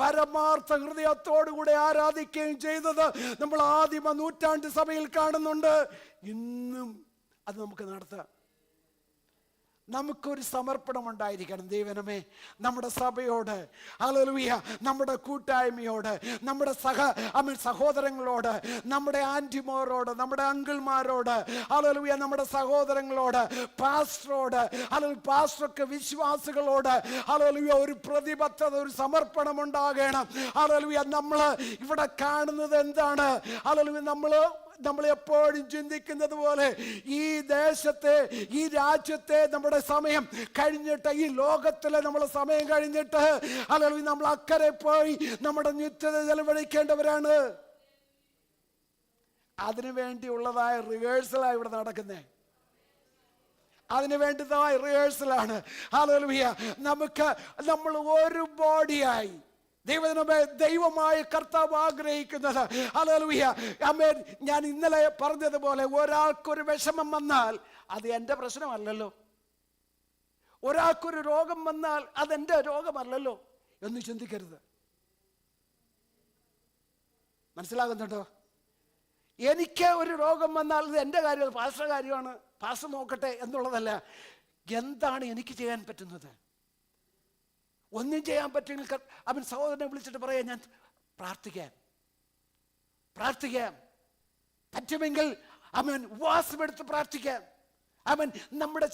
പരമാർത്ഥ ഹൃദയത്തോടുകൂടെ ആരാധിക്കുകയും ചെയ്തത് നമ്മൾ ആദിമ നൂറ്റാണ്ട് സഭയിൽ കാണുന്നുണ്ട്. ഇന്നും അത് നമുക്ക് നടത്താം. നമുക്കൊരു സമർപ്പണം ഉണ്ടായിരിക്കണം ദൈവമേ, നമ്മുടെ സഭയോട്, ഹല്ലേലൂയ, നമ്മുടെ കൂട്ടായ്മയോട്, നമ്മുടെ സഹോദരങ്ങളോട്, നമ്മുടെ ആന്റിമാരോട്, നമ്മുടെ അങ്കിൾമാരോട്, ഹല്ലേലൂയ, നമ്മുടെ സഹോദരങ്ങളോട്, പാസ്റ്ററോട്, ഹല്ലേലൂയ, പാസ്റ്റർക്ക് വിശ്വാസികളോട്, ഹല്ലേലൂയ, ഒരു പ്രതിബദ്ധത, ഒരു സമർപ്പണം ഉണ്ടാകണം. ഹല്ലേലൂയ, നമ്മൾ ഇവിടെ കാണുന്നത് എന്താണ്? ഹല്ലേലൂയ, നമ്മൾ എപ്പോഴും ചിന്തിക്കുന്നത് പോലെ ഈ ദേശത്തെ, ഈ രാജ്യത്തെ നമ്മുടെ സമയം കഴിഞ്ഞിട്ട്, ഈ ലോകത്തിലെ നമ്മുടെ സമയം കഴിഞ്ഞിട്ട്, അല്ലെങ്കിൽ നമ്മൾ അക്കരെ പോയി നമ്മുടെ നിത്യത ചെലവഴിക്കേണ്ടവരാണ്. അതിനു വേണ്ടിയുള്ളതായ റിഹേഴ്സലാണ് ഇവിടെ നടക്കുന്നത്. അതിനു വേണ്ടതായ റിഹേഴ്സലാണ്. ഹല്ലേലൂയ, നമ്മൾ ഒരു ബോഡിയായി ദൈവമായ കർത്താവ് ആഗ്രഹിക്കുന്നത്. ഹല്ലേലൂയ, ആമേൻ. ഞാൻ ഇന്നലെ പറഞ്ഞതുപോലെ ഒരാൾക്കൊരു വിഷമം വന്നാൽ അത് എൻ്റെ പ്രശ്നമല്ലല്ലോ, ഒരാൾക്കൊരു രോഗം വന്നാൽ അതെൻ്റെ രോഗമല്ലല്ലോ എന്ന് ചിന്തിക്കരുത്. മനസ്സിലാകുന്നുണ്ടോ? എനിക്ക് ഒരു രോഗം വന്നാൽ ഇത് എൻ്റെ കാര്യം, പാസ്റ്ററുടെ കാര്യമാണ്, പാസ്റ്റർ നോക്കട്ടെ എന്നുള്ളതല്ല. എന്താണ് എനിക്ക് ചെയ്യാൻ പറ്റുന്നത്? ഒന്നും ചെയ്യാൻ പറ്റുമെങ്കിൽ അവൻ സഹോദരനെ വിളിച്ചിട്ട് പറയാം, ഞാൻ പ്രാർത്ഥിക്കാം പറ്റുമെങ്കിൽ അവൻ ഉപവാസമെടുത്ത് പ്രാർത്ഥിക്കാം. അവൻ നമ്മുടെ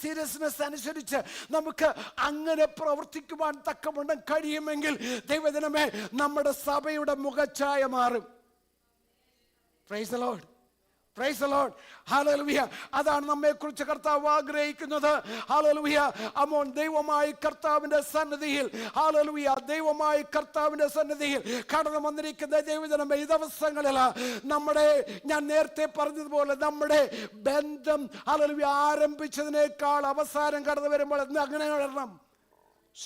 സീരിയസ്നെസ് അനുസരിച്ച് നമുക്ക് അങ്ങനെ പ്രവർത്തിക്കുവാൻ തക്കവണ്ണം കഴിയുമെങ്കിൽ ദൈവജനമേ, നമ്മുടെ സഭയുടെ മുഖച്ഛായ മാറും. Price the Lord, price the Lord, hallelujah. അതാണ് നമ്മെക്കുറിച്ച് കർത്താവ് ആഗ്രഹിക്കുന്നത്. ഹല്ലേലൂയ, ദൈവമായ കർത്താവിന്റെ സന്നിധിയിൽ, ഹല്ലേലൂയ, ദൈവമായ കർത്താവിന്റെ സന്നിധിയിൽ കടന്നു വന്നിരിക്കുന്ന ദൈവജനമേ, ഈ ദിവസങ്ങളിൽ ഞാൻ നേരത്തെ പറഞ്ഞതുപോലെ നമ്മുടെ ബന്ധം, ഹല്ലേലൂയ, ആരംഭിച്ചതിനേക്കാൾ അവസാനം കടന്നു വരുമ്പോൾ അങ്ങനെ വരണം,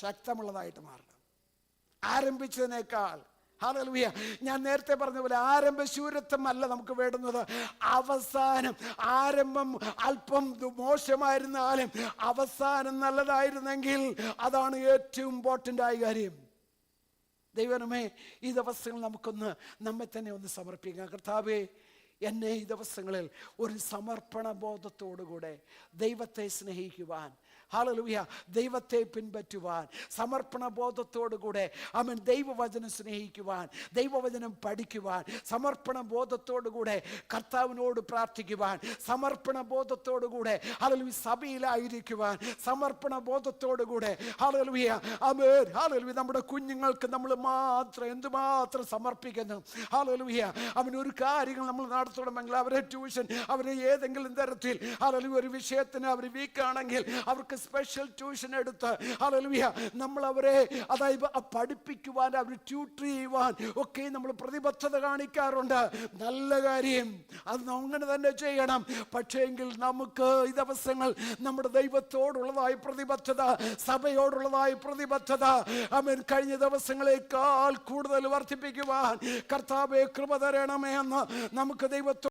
ശക്തമുള്ളതായിട്ട് മാറണം. ആരംഭിച്ചതിനേക്കാൾ, ഹല്ലേലൂയ, ഞാൻ നേരത്തെ പറഞ്ഞ പോലെ ആരംഭശൂരത്വം അല്ല നമുക്ക് വേണ്ടുന്നത്. അവസാനം, ആരംഭം അല്പം മോശമായിരുന്നാലും അവസാനം നല്ലതായിരുന്നെങ്കിൽ അതാണ് ഏറ്റവും ഇമ്പോർട്ടൻ്റ് ആയ കാര്യം. ദൈവമേ, ഈ ദിവസങ്ങൾ നമ്മെ തന്നെ ഒന്ന് സമർപ്പിക്കാം. കർത്താവേ, എന്നെ ഈ ദിവസങ്ങളിൽ ഒരു സമർപ്പണ ബോധത്തോടുകൂടെ ദൈവത്തെ സ്നേഹിക്കുവാൻ, ഹല്ലേലൂയ, ദൈവത്തെ പിൻപറ്റുവാൻ, സമർപ്പണ ബോധത്തോടുകൂടെ ദൈവവചനം സ്നേഹിക്കുവാൻ, ദൈവവചനം പഠിക്കുവാൻ, സമർപ്പണ ബോധത്തോടുകൂടെ കർത്താവിനോട് പ്രാർത്ഥിക്കുവാൻ, സമർപ്പണ ബോധത്തോടുകൂടെ ഹല്ലേലൂയ സഭയിലായിരിക്കുവാൻ, സമർപ്പണ ബോധത്തോടുകൂടെ ഹല്ലേലൂയ, ആമേൻ, ഹല്ലേലൂയ, നമ്മുടെ കുഞ്ഞുങ്ങൾക്ക് നമ്മൾ എന്തുമാത്രം സമർപ്പിക്കുന്നു. ഹല്ലേലൂയ, ഒരു കാര്യങ്ങൾ നമ്മൾ നടത്തണമെങ്കിൽ അവരെ ട്യൂഷൻ, അവരെ ഏതെങ്കിലും തരത്തിൽ, ഹല്ലേലൂയ, ഒരു വിഷയത്തിന് അവർ വീക്കാണെങ്കിൽ അവർക്ക് സ്പെഷ്യൽ ട്യൂഷൻ എടുത്ത്, ഹല്ലേലൂയ, നമ്മൾ അവരെ പഠിപ്പിക്കുവാൻ, അവർ ട്യൂട്ടർ ചെയ്യുവാൻ ഒക്കെ നമ്മൾ പ്രതിബദ്ധത കാണിക്കാറുണ്ട്. നല്ല കാര്യം, അത് അങ്ങനെ തന്നെ ചെയ്യണം. പക്ഷേങ്കിൽ നമുക്ക് ഈ ദിവസങ്ങൾ നമ്മുടെ ദൈവത്തോടുള്ളതായ പ്രതിബദ്ധത, സഭയോടുള്ളതായ പ്രതിബദ്ധത, കഴിഞ്ഞ ദിവസങ്ങളെക്കാൾ കൂടുതൽ വർദ്ധിപ്പിക്കുവാൻ കർത്താവേ കൃപ തരണമേ എന്ന് നമുക്ക് ദൈവത്തോട്